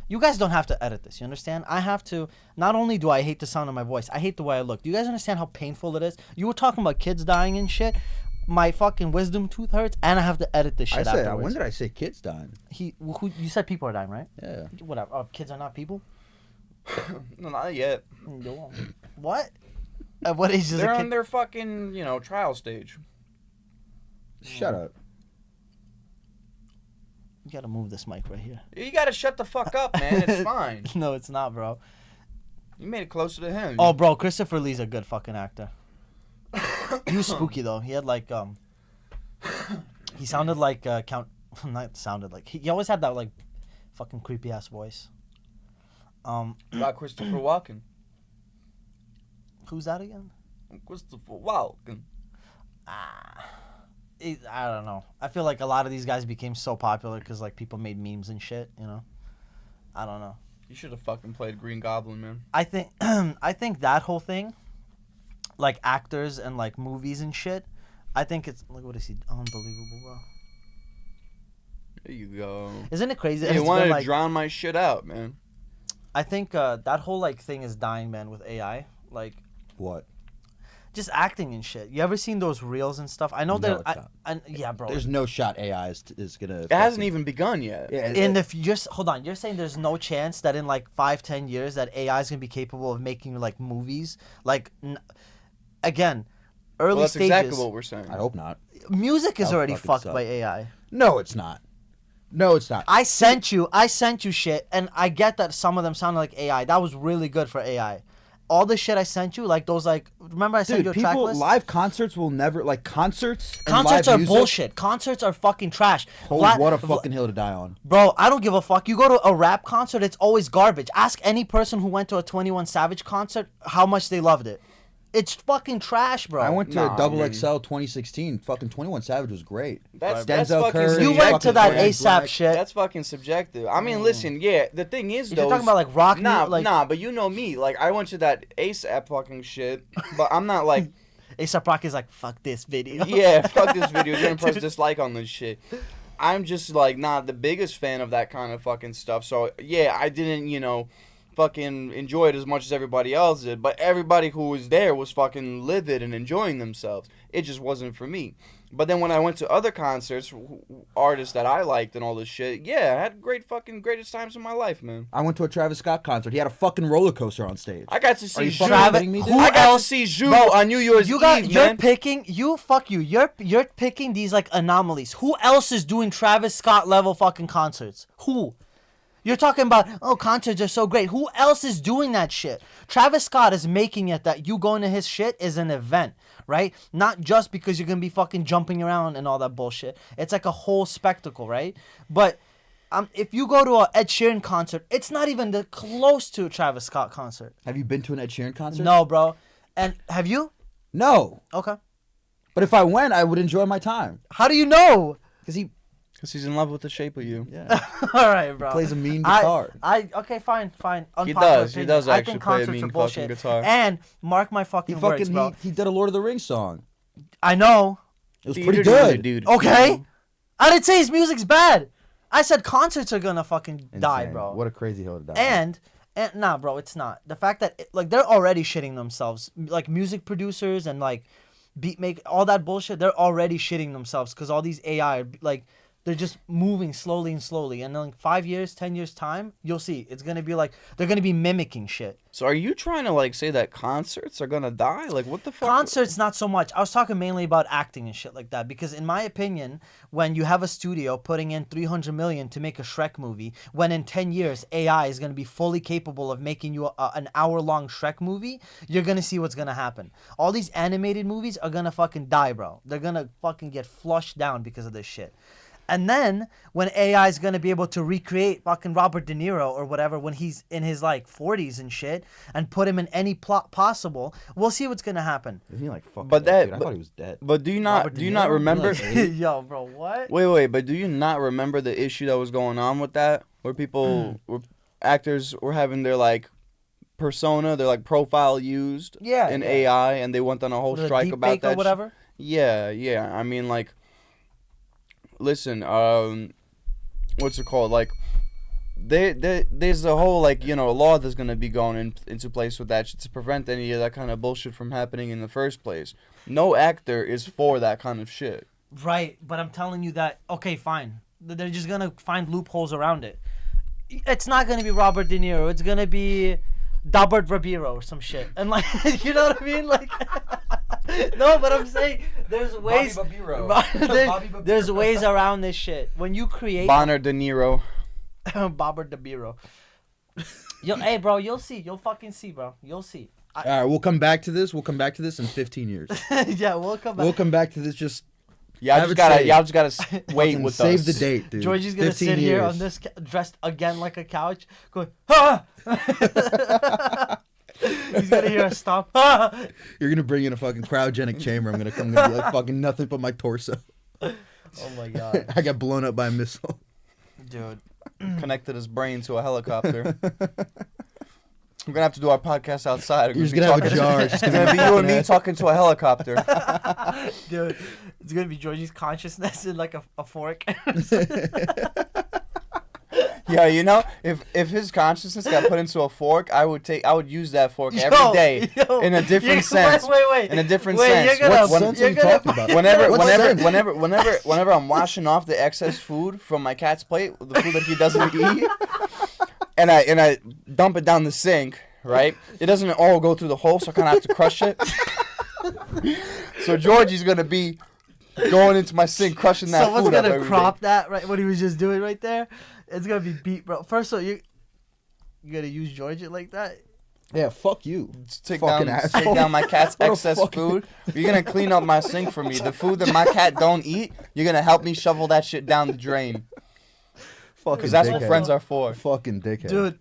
you guys don't have to edit this. You understand? I have to. Not only do I hate the sound of my voice, I hate the way I look. Do you guys understand how painful it is? You were talking about kids dying and shit. My fucking wisdom tooth hurts, and I have to edit this shit I said, afterwards. when did I say kids dying? Who you said people are dying, right? Yeah. Whatever. Oh, kids are not people. No, not yet. What? At what age is They're a on kid? their fucking trial stage. Shut up. You gotta move this mic right here. You gotta shut the fuck up, man. It's fine. No, it's not, bro. You made it closer to him. Oh, bro, Christopher Lee's a good fucking actor. He was spooky though. He had like he sounded like Count. Not sounded like he always had that like fucking creepy ass voice. About Christopher Walken. Who's that again? Christopher Walken. I don't know. I feel like a lot of these guys became so popular because like people made memes and shit. You know. I don't know. You should have fucking played Green Goblin, man. I think I think that whole thing, like actors and like movies and shit. I think it's like what is he? Unbelievable, bro. There you go. Isn't it crazy? You It's wanted been, to like, drown my shit out, man. I think that whole like thing is dying, man, with AI. Like What? just acting and shit. You ever seen those reels and stuff? I know No, that. it's not. Yeah, bro. There's no shot AI is gonna. It hasn't even begun yet. Yeah. And if you just hold on, you're saying there's no chance that in like 5-10 years that AI is gonna be capable of making like movies, like again, early Well, that's stages. exactly what we're saying. I hope not. Music is That would already fucking fucked suck. by AI. No, it's not. No, it's not. I sent you shit, and I get that some of them sounded like AI. That was really good for AI. All the shit I sent you, like those, like remember I sent Dude, you a track people list. live concerts will never like concerts. and Concerts live are music, bullshit. Concerts are fucking trash. Holy, what a fucking hill to die on. Bro, I don't give a fuck. You go to a rap concert, it's always garbage. Ask any person who went to a 21 Savage concert how much they loved it. It's fucking trash, bro. I went to Nah, Double man. XL 2016. Fucking 21 Savage was great. That's Denzel fucking Curry. You went to fucking that Jack ASAP Black. shit. That's fucking subjective. I mean, listen, yeah. The thing is, If though, you're talking about like rock nah, music, like nah. But you know me. Like, I went to that ASAP fucking shit. But I'm not like, ASAP Rocky is like, fuck this video. yeah, fuck this video. You're gonna press dislike on this shit. I'm just like not the biggest fan of that kind of fucking stuff. So yeah, I didn't, fucking enjoy it as much as everybody else did. But everybody who was there was fucking livid and enjoying themselves. It just wasn't for me. But then when I went to other concerts, artists that I liked and all this shit, yeah, I had greatest times of my life, man. I went to a Travis Scott concert. He had a fucking roller coaster on stage. I got to see you Zhu. fucking kidding me, dude? I got else- to see Zhu Bro, on New Year's You got Eve, you're man. picking you're picking these like anomalies. Who else is doing Travis Scott level fucking concerts? Who? You're talking about, oh, concerts are so great. Who else is doing that shit? Travis Scott is making it that you going to his shit is an event, right? Not just because you're going to be fucking jumping around and all that bullshit. It's like a whole spectacle, right? But if you go to a Ed Sheeran concert, it's not even close to a Travis Scott concert. Have you been to an Ed Sheeran concert? No, bro. And have you? No. Okay. But if I went, I would enjoy my time. How do you know? Because he Because he's in love with the shape of you. yeah, All right, bro. plays a mean guitar. Okay, fine. He Unpopular does. He opinion. does I actually think play a concerts mean are fucking bullshit. guitar. And mark my fucking words, bro. he did a Lord of the Rings song. I know. It was pretty good. Dude. Okay. I didn't say his music's bad. I said concerts are gonna fucking die, Insane. bro. What a crazy hill to die. on. And nah, bro, it's not. The fact that like they're already shitting themselves, like music producers and like beat make all that bullshit. They're already shitting themselves because all these AI like They're just moving slowly and slowly. And in like 5 years, 10 years time, you'll see. It's going to be like, they're going to be mimicking shit. So are you trying to like say that concerts are gonna die? Like what the fuck? Concerts, not so much. I was talking mainly about acting and shit like that. Because in my opinion, when you have a studio putting in 300 million to make a Shrek movie, when in 10 years AI is going to be fully capable of making you an hour-long Shrek movie, you're going to see what's going to happen. All these animated movies are going to fucking die, bro. They're going to fucking get flushed down because of this shit. And then when AI is going to be able to recreate fucking Robert De Niro or whatever when he's in his like 40s and shit and put him in any plot possible, we'll see what's going to happen. Isn't he like fucking But dead, that- dude? I but- thought he was dead. But do you not Robert De do you not Niro? remember? Yo, bro, what? Wait, but do you not remember the issue that was going on with that, where people, were actors were having their like persona, their like profile used Yeah, in yeah. AI, and they went on a whole Was it strike deep about fake that. or whatever? Yeah. I mean, like, listen, what's it called? Like, there's a whole like law that's gonna be going into place with that shit to prevent any of that kind of bullshit from happening in the first place. No actor is for that kind of shit. Right, but I'm telling you that, okay, fine. They're just going to find loopholes around it. It's not going to be Robert De Niro. It's going to be Dabert Rabiro or some shit. And like, you know what I mean? Like, no, but I'm saying there's ways. There's ways around this shit. When you create. Bonner De Niro. Robert De Niro. Hey, bro, you'll see. You'll fucking see, bro. You'll see. All right, we'll come back to this. We'll come back to this in 15 years. Yeah, we'll come back. We'll come back to this. Just Y'all Have just it gotta, saved. y'all just gotta wait fucking with save us. the date, dude. Georgie's gonna 15 sit here years. on this dressed again like a couch, going, ah! He's gonna hear us stop. Ah! You're gonna bring in a fucking cryogenic chamber. I'm gonna be like fucking nothing but my torso. Oh my god, I got blown up by a missile. dude. Connected his brain to a helicopter. We're gonna have to do our podcast outside. You're just gonna have a jar. It's just It's gonna gonna be be you and me talking to a helicopter. Dude, it's gonna be Georgie's consciousness in like a fork. Yeah, if his consciousness got put into a fork, I would use that fork every day yo, in a different sense. Wait. In a different Wait, sense. You're gonna, What sense are you you're gonna, talking about? Whenever I'm washing off the excess food from my cat's plate, the food that he doesn't eat, and I dump it down the sink, right? It doesn't all go through the hole, so I kind of have to crush it. So Georgie's gonna be going into my sink, crushing that Someone's food up gonna every crop day. that right what he was just doing right there. It's gonna be beat, bro. First of all, you gonna use Georgie like that? Yeah, fuck you. Take Fucking take down my cat's What a excess fucking- food. You're gonna clean up my sink for me. The food that my cat don't eat, you're gonna help me shovel that shit down the drain. Fucking Because that's what dickhead. friends are for. Fucking dickhead. Dude,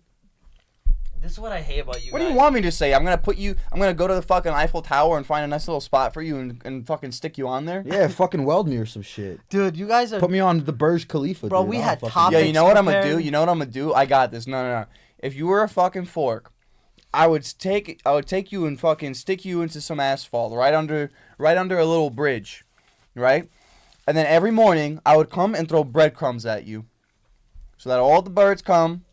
this is what I hate about you What do guys. you want me to say? I'm gonna go to the fucking Eiffel Tower and find a nice little spot for you and fucking stick you on there. Yeah, fucking weld me or some shit. Dude, you guys are... Put me on the Burj Khalifa, Bro, dude. we I'll had fucking- topics Yeah, you know what I'm gonna do? prepared. You know what I'm gonna do? I got this. No. If you were a fucking fork, I would take you and fucking stick you into some asphalt right under a little bridge, right? And then every morning I would come and throw breadcrumbs at you, so that all the birds come,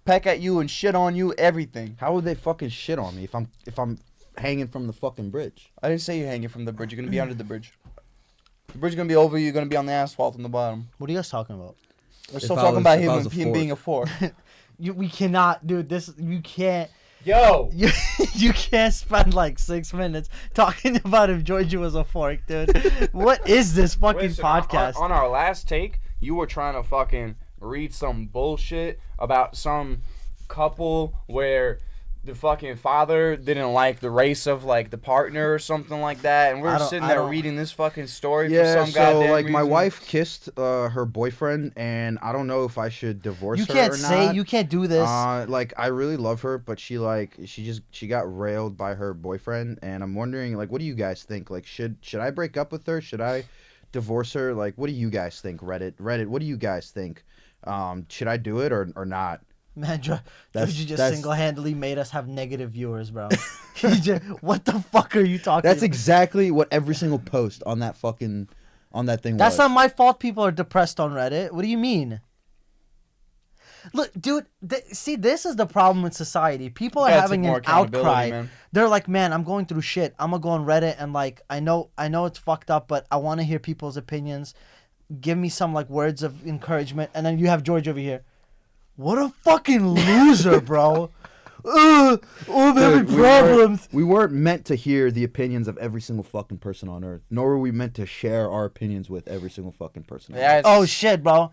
peck at you and shit on you, everything. How would they fucking shit on me if I'm hanging from the fucking bridge? I didn't say you're hanging from the bridge. You're gonna be under the bridge. The bridge is gonna be over you. You're gonna be on the asphalt on the bottom. What are you guys talking about? We're If still I talking was- about if I was a him being a fork. fork. We cannot, dude, you can't... Yo, You can't spend like 6 minutes talking about if Georgie was a fork, dude. What is this fucking Listen, podcast? On our last take, you were trying to fucking read some bullshit about some couple where the fucking father didn't like the race of like the partner or something like that, and I we're don't- sitting I there don't- reading this fucking story for Yeah, some so goddamn like my reason. wife kissed her boyfriend, and I don't know if I should divorce You her can't or say, not. you can't do this. Like I really love her, but she got railed by her boyfriend, and I'm wondering like, what do you guys think? Like, should I break up with her? Should I divorce her? Like, what do you guys think? Reddit, what do you guys think? Should I do it or not? Man, That's- Georgie just that's- single-handedly made us have negative viewers, bro. What the fuck are you talking That's about? exactly what every single post on that thing That's was. not my fault people are depressed on Reddit. What do you mean? Look, dude, see, this is the problem with society. People are gotta having take more an accountability, outcry. man. They're like, man, I'm going through shit. I'm gonna go on Reddit and like, I know it's fucked up, but I want to hear people's opinions. give me some like words of encouragement, and then you have George over here. What a fucking loser, bro. I'm having Dude, problems. We weren't meant to hear the opinions of every single fucking person on earth, nor were we meant to share our opinions with every single fucking person. On earth. Oh shit, bro.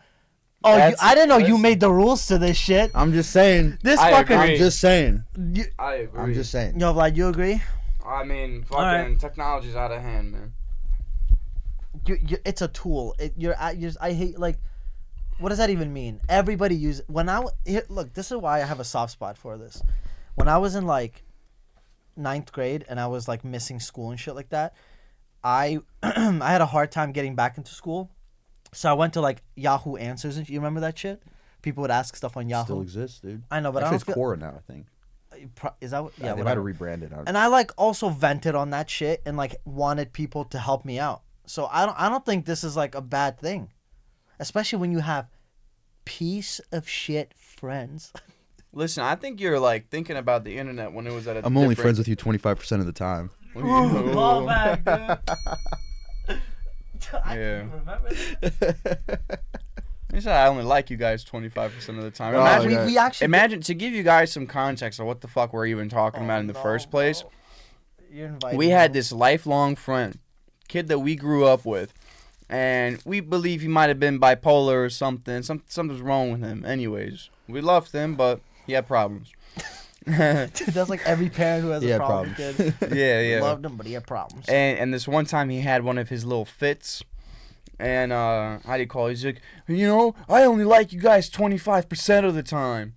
Oh, I didn't know you made the rules to this shit. I'm just saying. This I fucking. agree. I'm just saying. I agree. I'm just saying. Yo, Vlad, you agree? I mean, fucking Alright. technology's out of hand, man. It's a tool. I hate like. What does that even mean? Everybody use look. This is why I have a soft spot for this. When I was in like 9th grade and I was like missing school and shit like that, I I had a hard time getting back into school, so I went to like Yahoo Answers. And you remember that shit? People would ask stuff on Yahoo. Still exists, dude. I know, but Actually, I it's don't feel. Quora now, I think. Is that what? Yeah, Yeah, they might whatever. have rebranded. And I like also vented on that shit and like wanted people to help me out. So I don't think this is like a bad thing, especially when you have piece of shit friends. Listen, I think you're like thinking about the internet when it was at a I'm only friends with you 25% of the time. Call back, dude. I Yeah. can't remember that. You said I only like you guys 25% of the time. Oh, Imagine, yeah. We actually imagine to give you guys some context of what the fuck we're even talking about in the first place. You're invited. We had this lifelong friend, kid that we grew up with, and we believe he might have been bipolar or something. Something's wrong with him. Anyways, we loved him, but he had problems. Dude, that's like every parent who has He a had problem with kid. Yeah. Loved him, but he had problems. And this one time he had one of his little fits. And how do you call it? He's like, I only like you guys 25% of the time.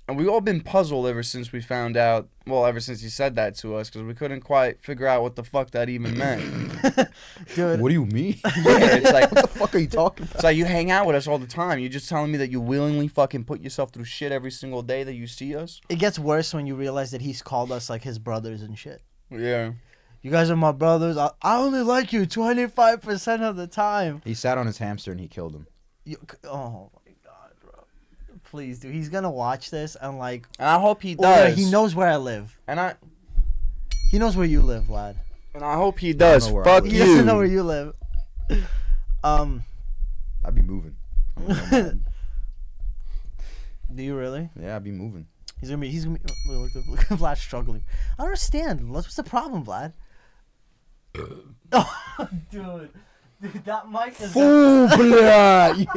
And we've all been puzzled ever since we found out. Well, ever since he said that to us, because we couldn't quite figure out what the fuck that even meant. Dude, What do you mean? Yeah, it's like, What the fuck are you talking about? it's like you hang out with us all the time. You're just telling me that you willingly fucking put yourself through shit every single day that you see us? it gets worse when you realize that he's called us like his brothers and shit. Yeah. You guys are my brothers. I only like you 25% of the time. He sat on his hamster and he killed him. Oh my god, bro. Please, dude. He's gonna watch this and like. And I hope he Or does. he knows where I live. And I He knows where you live, lad. hope he does. know where I Fuck live. He doesn't you. know where you live. I'd be moving. I'm gonna go mad. Do you really? Yeah, I'd be moving. He's gonna be. Look at Vlad struggling. I don't understand. What's the problem, Vlad? Oh, dude, that mic is. Fool blood!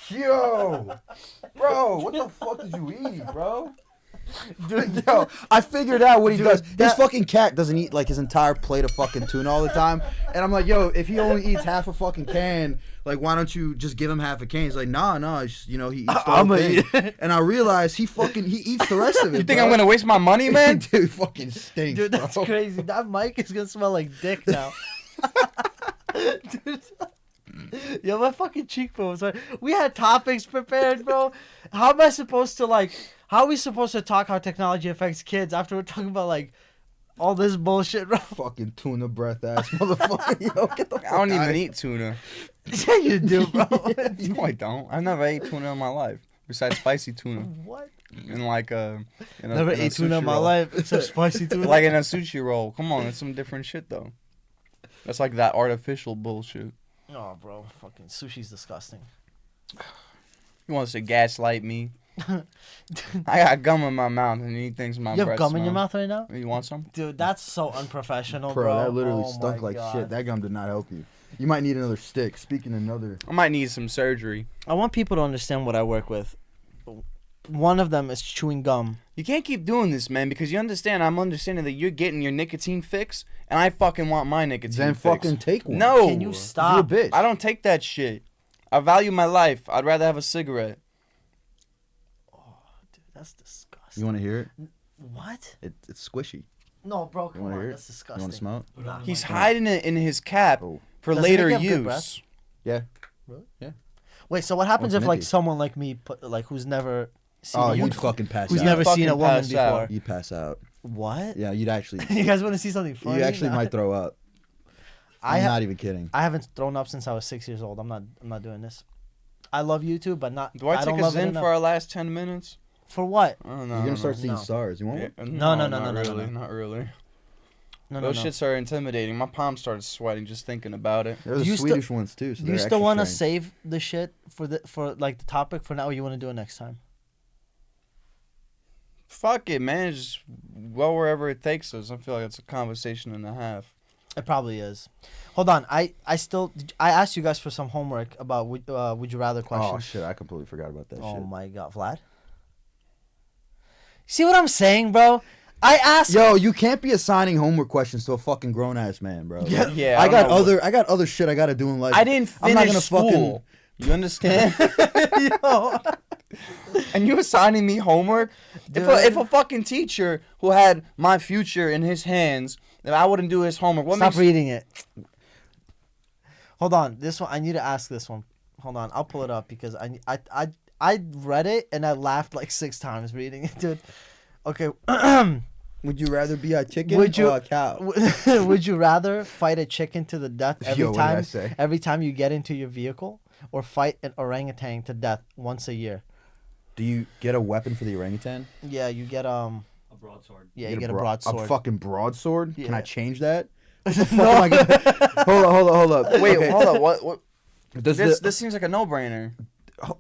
Yo! Bro, what the fuck did you eat, bro? Dude, yo, I figured out what he Dude, does. that- This fucking cat doesn't eat like his entire plate of fucking tuna all the time. And I'm like, yo, if he only eats half a fucking can, like, why don't you just give him half a can? He's like, nah, it's just, he eats the whole I'ma thing. eat it. And I realized he eats the rest of it. You think I'm gonna waste my money, man? Dude, fucking stinks, Dude, that's bro. crazy. That mic is gonna smell like dick now. Dude. Yo, my fucking cheekbones. We had topics prepared, bro. How am I supposed to How are we supposed to talk how technology affects kids after we're talking about like all this bullshit, bro? Fucking tuna breath ass motherfucker. Yo, get the fuck I don't outta even here. eat tuna. Yeah, you do, bro. No, I don't. I've never ate tuna in my life. Besides spicy tuna. What? In like a Never in a ate tuna in sushi my roll. life. It's so spicy tuna. Like in a sushi roll. Come on, that's some different shit though. That's like that artificial bullshit. Oh, bro, fucking sushi's disgusting. He wants to gaslight me. I got gum in my mouth and he thinks my You have breath gum in your smells. mouth right now? You want some? Dude, that's so unprofessional, bro. Bro, that literally Oh stunk my like God. shit. That gum did not help you. You might need another stick. Speaking of another. I might need some surgery. I want people to understand what I work with. One of them is chewing gum. You can't keep doing this, man, because you understand. I'm understanding that you're getting your nicotine fix, and I fucking want my nicotine Then fix. fucking take one. No. Can you You're a stop? bitch. I don't take that shit. I value my life. I'd rather have a cigarette. Dude, that's disgusting. You want to hear it? What? It's squishy. No, bro, You come want to on. hear That's it? You disgusting. want to smell it? Nah. He's hiding it in his cap Oh. for Does it later make you have good breath? use. Yeah. Wait, so what happens Oh, if it's like minty. someone like me, who's never seen Oh, a you'd woman, fucking pass who's out. never seen a Fucking woman pass out. before? You'd pass out. What? Yeah, you'd actually. You guys want to see something funny? You actually Nah. might throw up. I I'm ha- not even kidding. I haven't thrown up since I was 6 years old. I'm not doing this. I love YouTube, but not. Do I take don't a love it Zen enough. for our last 10 minutes? For what? I don't know. You're gonna start no. seeing stars. You want Yeah, one? No, no, not no, no, no, really, no. Not really. No, Those no. shits are intimidating. My palms started sweating just thinking about it. There's You the still- Swedish ones too. So Do you they're still want to extra strength. save the shit for like the topic for now, or you want to do it next time? Fuck it, man. Just go wherever it takes us. I feel like it's a conversation and a half. It probably is. Hold on. I asked you guys for some homework about would you rather Oh questions. shit! I completely forgot about that Oh shit. my god, Vlad. See what I'm saying, bro? I asked. Yo, you can't be assigning homework questions to a fucking grown ass man, bro. Yeah. Like, Yeah, I don't know got other shit I gotta do in life. I didn't finish I'm not gonna school. You understand? Yo. And you assigning me homework? If a fucking teacher who had my future in his hands, if I wouldn't do his homework, what Stop makes reading it. Hold on. This one I need to ask this one. Hold on. I'll pull it up because I read it and I laughed like 6 times reading it, dude. Okay. Would you rather be a chicken Would you- or a cow? Would you rather fight a chicken to the death Yo, what did I say? every time you get into your vehicle, or fight an orangutan to death once a year? Do you get a weapon for the orangutan? Yeah, you get A broadsword. yeah, you get a broadsword. A fucking broadsword? Can I Yeah. change that? What the fuck am I gonna... Hold up. Wait, Okay. hold on. What? Does This seems like a no-brainer.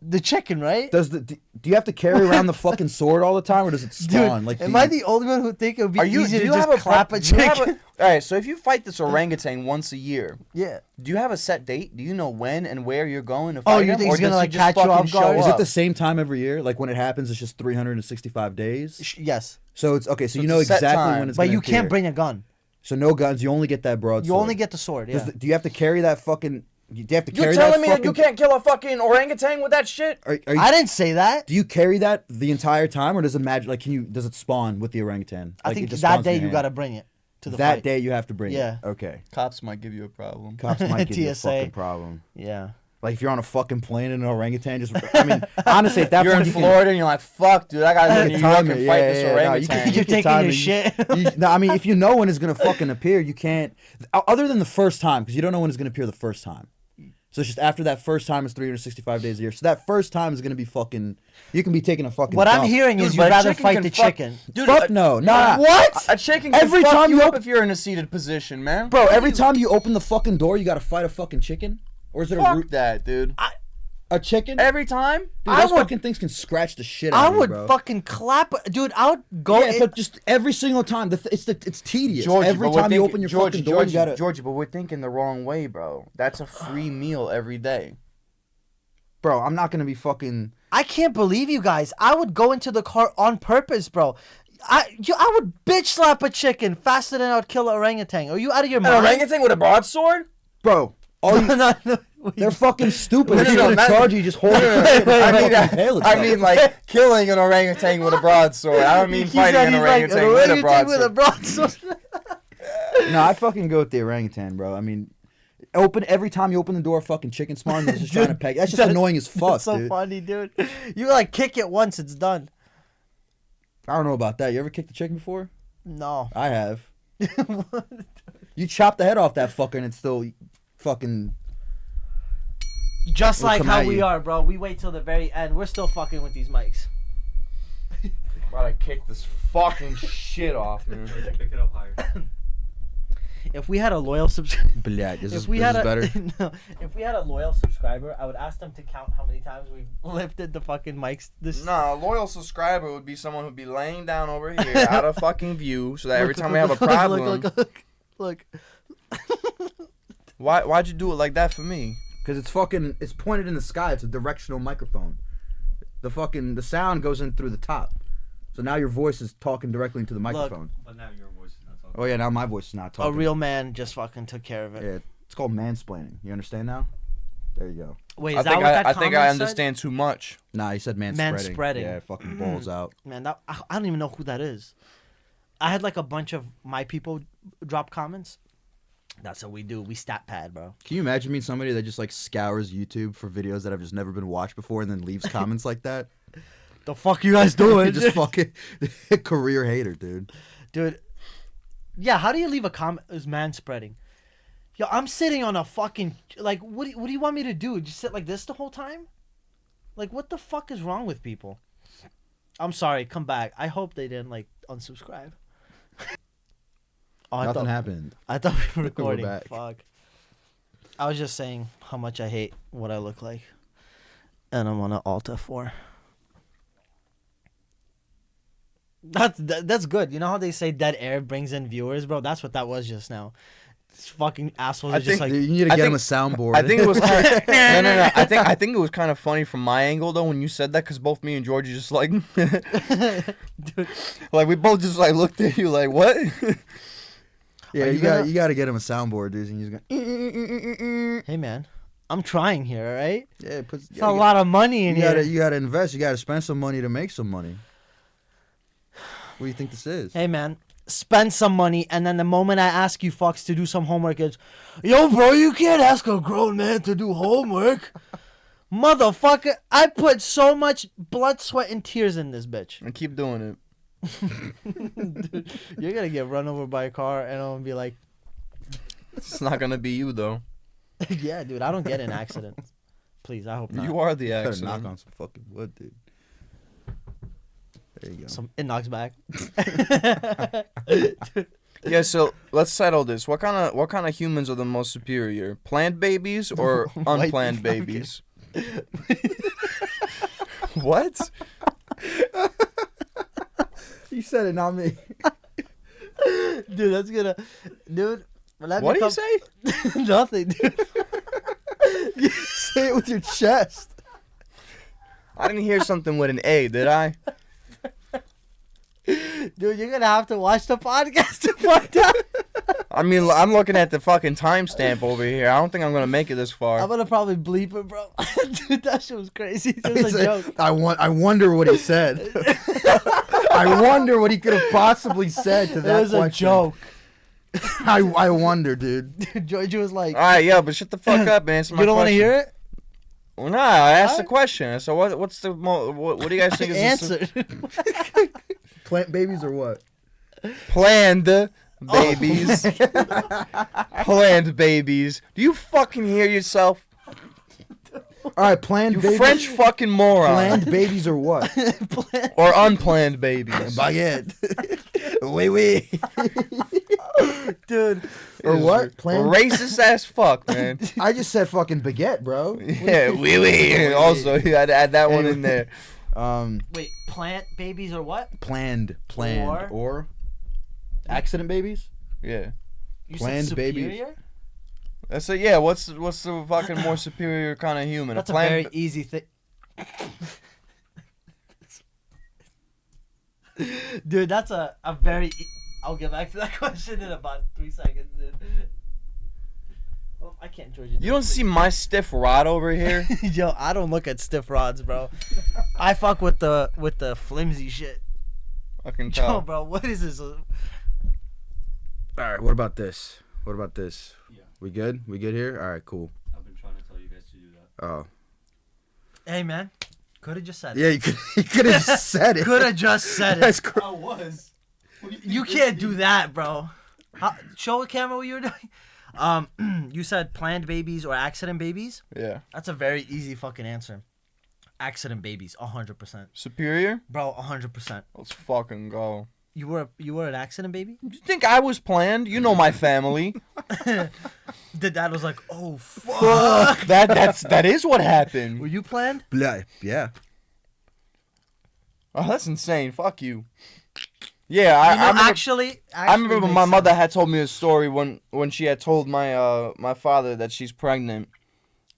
The chicken, right? do you have to carry around the fucking sword all the time, or does it spawn? Dude, am I the only one who think it would be Are you? easier Do to you just have a clap a chicken? All right. So if you fight this orangutan once a year, Yeah. do you have a set date? Do you know when and where you're going to Oh, fight you him? think Or he's gonna, does he like, just catch you fucking off guard? show Is it up? the same time every year? Like when it happens, it's just 365 days. Yes, So it's okay. So you it's know a set exactly time. when it's. but gonna you can't appear. bring a gun. So no guns. You only get that broadsword. You only get the sword. Yeah. Do you have to carry that fucking? Do you have to You're carry telling that me fucking, that you can't kill a fucking orangutan with that shit? Are you, I didn't say that. do you carry that the entire time, or does it magic? Like, does it spawn with the orangutan? I Like, think it just that spawns in day your you hand? gotta bring it to the That fight. day you have to bring Yeah. it. Okay. Cops might give you a problem. Cops might give you a TSA. fucking problem. Yeah. Like if you're on a fucking plane and an orangutan just. I mean, honestly, at that You're point in you can- Florida and you're like, fuck, dude, I gotta go to you New can York time and it. fight Yeah, this yeah, yeah. No, orangutan. You're can taking time your it. shit. No, I mean, if you know when it's gonna fucking appear, you can't. Other than the first time, because you don't know when it's gonna appear the first time. So it's just after that first time is 365 days a year. So that first time is gonna be fucking. You can be taking a fucking. What I'm dump. hearing Dude, is but you'd a rather chicken fight can the fuck- chicken. Dude, Fuck no, nah. What? A chicken can Every fuck time you you up op- if you're in a seated position, man. Bro, every time you open the fucking door, you gotta fight a fucking chicken, or is it a Fuck that, dude. a chicken? Every time? Dude, I those would- fucking things can scratch the shit out I of you, would bro. fucking clap, dude. I would go. Yeah, but just every single time, it's tedious. Every but we're time you thinking- open your Georgie, fucking door, Georgie, you gotta. Georgie, but we're thinking the wrong way, bro. That's a free meal every day. Bro, I'm not gonna be fucking. I can't believe you guys. I would go into the car on purpose, bro. I would bitch slap a chicken faster than I would kill an orangutan. Are you out of your An mind? orangutan with a broadsword? Bro, all you, No, no, they're fucking stupid. No, They're no, gonna not- charge you, just hold it. I mean like killing an orangutan with a broadsword. I don't mean He fighting said an he's like, orangutan with a broadsword. with a broadsword. No, I fucking go with the orangutan, bro. I mean, every time you open the door, fucking chicken spawn. They're just trying to peg. That's just annoying as fuck, That's so dude. funny, dude. You like kick it once, it's done. I don't know about that. You ever kicked a chicken before? No. I have. You chop the head off that fucker and it's still fucking. Just We'll like come how at we you. are, bro. We wait till the very end. We're still fucking with these mics. Why'd I kick this fucking shit off, man? Pick it up higher. If we had a loyal subscriber, Bleh, if we had if we had a loyal subscriber, I would ask them to count how many times we've lifted the fucking mics. This Nah, a loyal subscriber would be someone who'd be laying down over here out of fucking view so that every Look, time look, we have a look, look, problem. Look. Why'd you do it like that for me? Because it's pointed in the sky. It's a directional microphone. The sound goes in through the top. So now your voice is talking directly into the microphone. But now your voice is not talking. Oh yeah, now my voice is not A talking. real man just fucking took care of it. Yeah, it's called mansplaining. You understand now? There you go. Wait, I is that think what that I think I comment said? understand too much. Nah, he said manspreading. Manspreading. Yeah, fucking balls out. Man, that I don't even know who that is. I had like a bunch of my people drop comments. That's what we do. We stat pad, bro. Can you imagine being somebody that just like scours YouTube for videos that have just never been watched before and then leaves comments like that? The fuck you guys doing? Just fucking career hater, dude. Dude. Yeah, how do you leave a comment as man spreading? Yo, I'm sitting on a fucking like what do you want me to do? Just sit like this the whole time? Like what the fuck is wrong with people? I'm sorry, come back. I hope they didn't like unsubscribe. Oh, I Nothing thought, happened. I thought we were We're recording. back. Fuck. I was just saying how much I hate what I look like. And I'm on an Alt F4. That's good. You know how they say dead air brings in viewers, bro? That's what that was just now. This fucking assholes I are just think like, Dude, you need to I get him think- a soundboard. I think it was kind of, no. I think it was kind of funny from my angle though when you said that, because both me and Georgie just like, dude, like we both just like looked at you like what? yeah, Are you you got gonna- you got to get him a soundboard, dude. And he's going. hey man, I'm trying here, all right? Yeah, it puts. It's a lot of money in here. You gotta invest. You gotta spend some money to make some money. What do you think this is? Hey man, spend some money, and then the moment I ask you fucks to do some homework, it's, yo bro, you can't ask a grown man to do homework. Motherfucker, I put so much blood, sweat, and tears in this bitch. And keep doing it. Dude, you're gonna get run over by a car, and I'm gonna be like, It's not gonna be you though. yeah, dude, I don't get in accidents. Please, I hope not. You are the Better accident. knock on some fucking wood, dude. There you go. It knocks back. Yeah, so let's settle this. What kind of humans are the most superior? Planned babies or White unplanned people. babies? What? You said it, not me. Dude, that's gonna, dude. What do you say? Nothing, dude. Say it with your chest. I didn't hear something with an A, did I? Dude, you're gonna have to watch the podcast to find out. I mean, I'm looking at the fucking timestamp over here. I don't think I'm gonna make it this I'm far. gonna probably bleep it, bro. Dude, that shit was crazy. It was a joke. I wonder what he said. I wonder what he could have possibly said to It that was question. a joke. I wonder, dude. Dude, Georgie was like, All right, yeah, but shut the fuck up and answer my you don't want to question. hear it? Well, nah, I asked the Alright. question. So what do you guys think is the Answer. Plant babies or what? planned babies? Planned babies. Do you fucking hear yourself? All right, planned You babies. French fucking moron. Planned babies or what? Or unplanned babies. Baguette. Oui. Dude, Or what? Planned. Racist as fuck, man. I just said fucking baguette, bro. Yeah, oui. Also, you had to add that one in there. wait, plant babies or what? Planned, or accident babies. Yeah. You Planned said babies. superior? That's a, yeah, what's the fucking more superior kind of human? That's a planned very easy thing. Dude, that's a very... I'll get back to that question in about 3 seconds, dude. Well, I can't, Georgie. You don't see my stiff rod over here? Yo, I don't look at stiff rods, bro. I fuck with the flimsy shit. I can Yo, tell. bro, what is this? All right, what about this? Yeah. We good? We good here? All right, cool. I've been trying to tell you guys to do that. Oh. Hey, man. Could have just said it. Yeah, you could have just said it. Could have just said it. That's cr- I was. What do think You this can't do means? that, bro. Show the camera what you were doing. You said planned babies or accident babies. Yeah. That's a very easy fucking answer. Accident babies, 100%. Superior? Bro, 100%. Let's fucking go. You were an accident baby? You think I was planned? You know my family. The dad was like, oh, fuck. Fuck. That is what happened. Were you planned? Yeah. Oh, that's insane. Fuck you. Yeah, I remember, actually I remember when makes my sense. mother had told me a story when she had told my father that she's pregnant,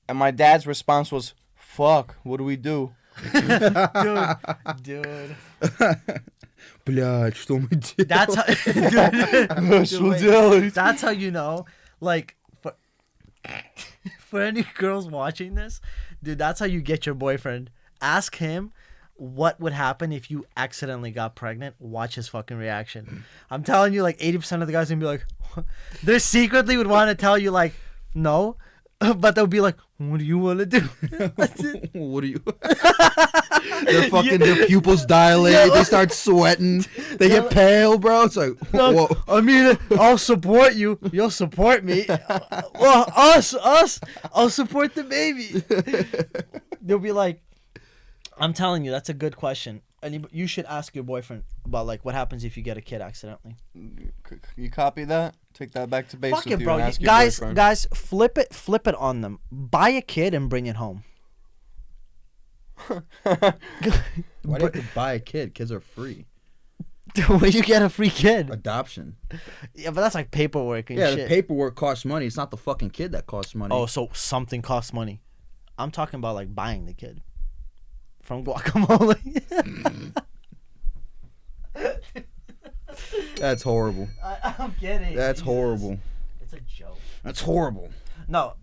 and my dad's response was, "Fuck, what do we do?" Dude. Блядь, что мы делаем? That's how, dude, wait. That's how you know, like, for any girls watching this, dude, that's how you get your boyfriend. Ask him what would happen if you accidentally got pregnant. Watch his fucking reaction. I'm telling you, like, 80% of the guys gonna be like, they secretly would want to tell you, like, no, but they'll be like, what do you want to do? What are you? Their pupils dilate. Yeah. They start sweating. They get pale, bro. It's like, whoa. I mean, I'll support you. You'll support me. Well, us. I'll support the baby. They'll be like, I'm telling you, that's a good question. you should ask your boyfriend about like what happens if you get a kid accidentally. You copy that? Take that back to base Fuck with it, you bro. and ask your Guys, boyfriend. guys, flip it on them. Buy a kid and bring it home. Why do you have to buy a kid? Kids are free. Where you get a free kid? Adoption. Yeah, but that's like paperwork and Yeah, shit. the paperwork costs money. It's not the fucking kid that costs money. Oh, so something costs money. I'm talking about like buying the kid from Guacamole. That's horrible. I'm kidding. That's horrible. It's a joke. That's horrible. No,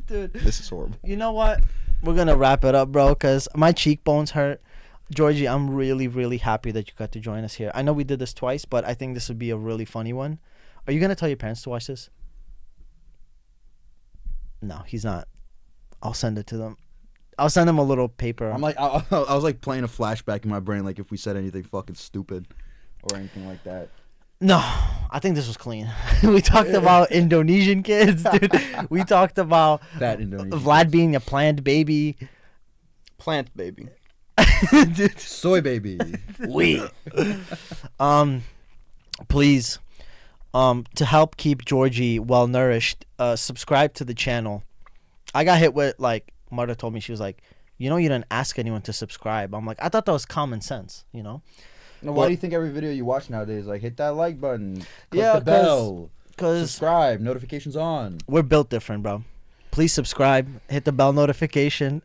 dude. This is horrible. You know what? We're gonna wrap it up, bro, because my cheekbones hurt. Georgie, I'm really, really happy that you got to join us here. I know we did this twice, but I think this would be a really funny one. Are you gonna tell your parents to watch this? No, he's not. I'll send it to them. I'll send them a little paper. I'm like, I was like playing a flashback in my brain, like if we said anything fucking stupid or anything like that. No, I think this was clean. We talked about Indonesian kids, dude. We talked about That Indonesian. Vlad being a planned baby. Plant baby. Dude. Soy baby. We. Please, to help keep Georgie well nourished, subscribe to the channel. I got hit with like Marta told me, she was like, you didn't ask anyone to subscribe. I'm like, I thought that was common sense, No, Well- why do you think every video you watch nowadays, like, hit that like button, click Yeah, the bell, because subscribe, notifications on. we're built different, bro. Please subscribe, hit the bell notification,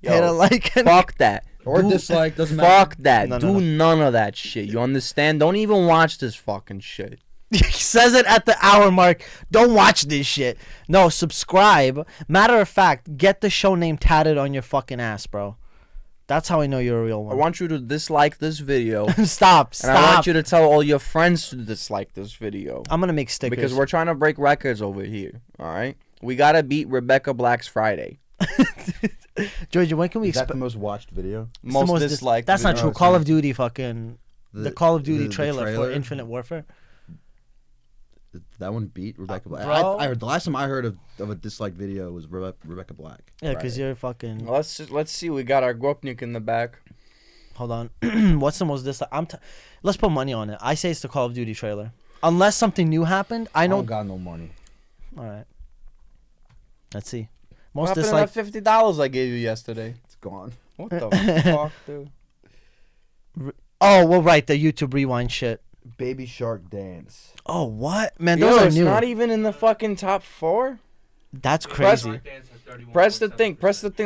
Yo, hit a like. And Fuck that. Or Do- dislike, doesn't matter. Fuck that. No, no, Do no. none of that shit. You understand? Don't even watch this fucking shit. He says it at the hour mark. Don't watch this shit. No, subscribe. Matter of fact, get the show name tatted on your fucking ass, bro. That's how I know you're a real I one. want you to dislike this video. Stop. And I want Stop. you to tell all your friends to dislike this video. I'm gonna make stickers. Because we're trying to break records over here. Alright? We gotta beat Rebecca Black's Friday. Georgia, when can we Is that expect? the most watched video? Most disliked. That's not video. true. it's Call not. of Duty, fucking the Call of Duty the trailer for Infinite Warfare. That one beat Rebecca Black. bro. I heard the last time I heard of a disliked video was Rebecca Black. Yeah, because Friday. you're fucking. Let's see. We got our Gopnik in the back. Hold on. What's the most dislike? Let's put money on it. I say it's the Call of Duty trailer. Unless something new happened, I I know. don't got no money. All right. Let's see. What Most happened dislike. to that $50 I gave you yesterday? It's gone. What the fuck, dude? Oh, well, right, the YouTube rewind shit. Baby Shark Dance. Oh, what? Man, Yo, those are it's new. not even in the fucking top 4. That's Press- crazy. Press the thing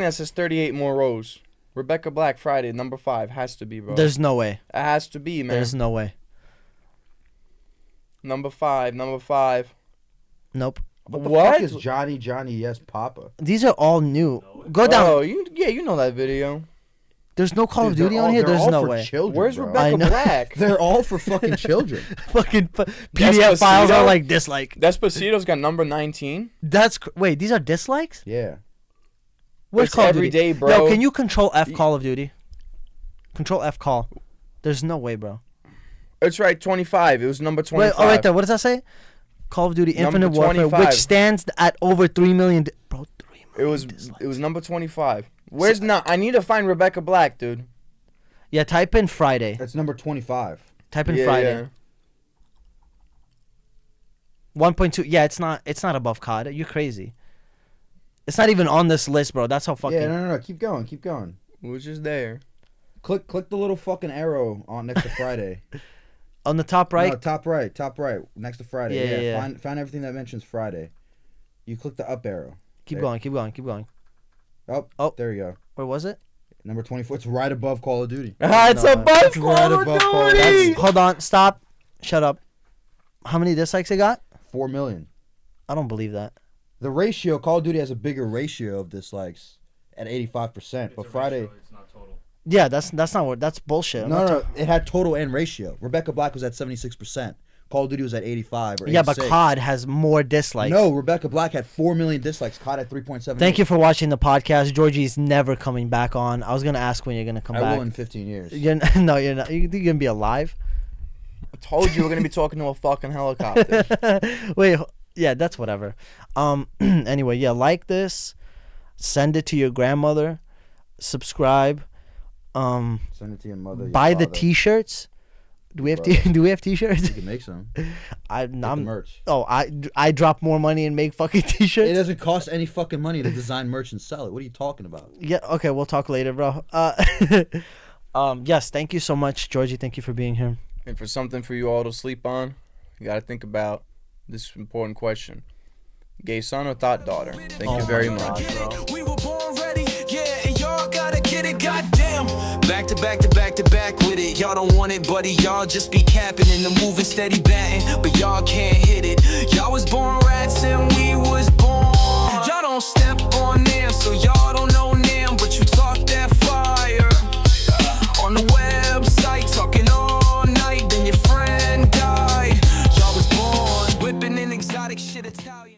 that says 38 more rows. Rebecca Black Friday number 5 has to be, bro. There's no way. It has to be, man. There's no way. Number 5. Nope. What the What? fuck is Johnny Yes Papa? These are all new. Go down. Oh, you know that video. There's no Call of Dude, Duty they're on all- here. they're There's all no for way. Children, Where's bro. Rebecca I know. Black? They're all for fucking children. Fucking PDF files are like dislike. Despacito's got number 19. Wait, these are dislikes? Yeah. Where's It's Call of every Duty? day, bro. Yo, can you control F Call of Duty? Control F call. There's no way, bro. It's right, 25. It was number 25. Wait, oh, right there. What does that say? Call of Duty Number Infinite Warfare, 25. which stands at over 3 million. Bro, 3 million. It was number 25. Where's not? I need to find Rebecca Black, dude. Yeah, type in Friday. That's number 25. Type in Yeah, Friday. yeah. 1.2. Yeah, it's not above COD. You're crazy. It's not even on this list, bro. That's how fucking. Yeah, no. Keep going. It was just there. Click the little fucking arrow on next to Friday. On the top right. No, top right, next to Friday. Yeah, Yeah, yeah. Find everything that mentions Friday. You click the up arrow. Keep There. going. Oh, there you go. Where was it? Number 24. It's right above Call of Duty. It's No, above it's right Call above of Call of Duty. Duty. Hold on. Stop. Shut up. How many dislikes it got? 4 million. I don't believe that. The ratio, Call of Duty has a bigger ratio of dislikes at 85%, but Friday. Yeah, that's not what. That's bullshit. I'm not No, it had total and ratio. Rebecca Black was at 76%. Call of Duty was at 85 or 86. Yeah, but COD has more dislikes. No, Rebecca Black had 4 million dislikes. COD at 3.7. Thank you for watching the podcast. Georgie's never coming back on. I was gonna ask when you're gonna come I back. will in 15 years. No, you're not. You think you're gonna be alive? I told you we're gonna be talking to a fucking helicopter. Wait, yeah, that's whatever. Anyway, yeah, like this, send it to your grandmother, subscribe. Send it to your mother. Your buy the father. T-shirts. Do we have Brother. do we have T-shirts? You can make some. I'm Get the merch. Oh, I drop more money and make fucking T-shirts. It doesn't cost any fucking money to design merch and sell it. What are you talking about? Yeah. Okay, we'll talk later, bro. Yes. Thank you so much, Georgie. Thank you for being here. And for something for you all to sleep on, you got to think about this important question: gay son or thought daughter? Thank you very much. We were born ready, yeah, and y'all gotta get it, goddamn. Back to back to back to back with it. Y'all don't want it, buddy. Y'all just be capping and the moving steady batting, but y'all can't hit it. Y'all was born rats and we was born. Y'all don't step on them, so y'all don't know them, but you talk that fire on the website, talking all night. Then your friend died. Y'all was born whipping in exotic shit Italian.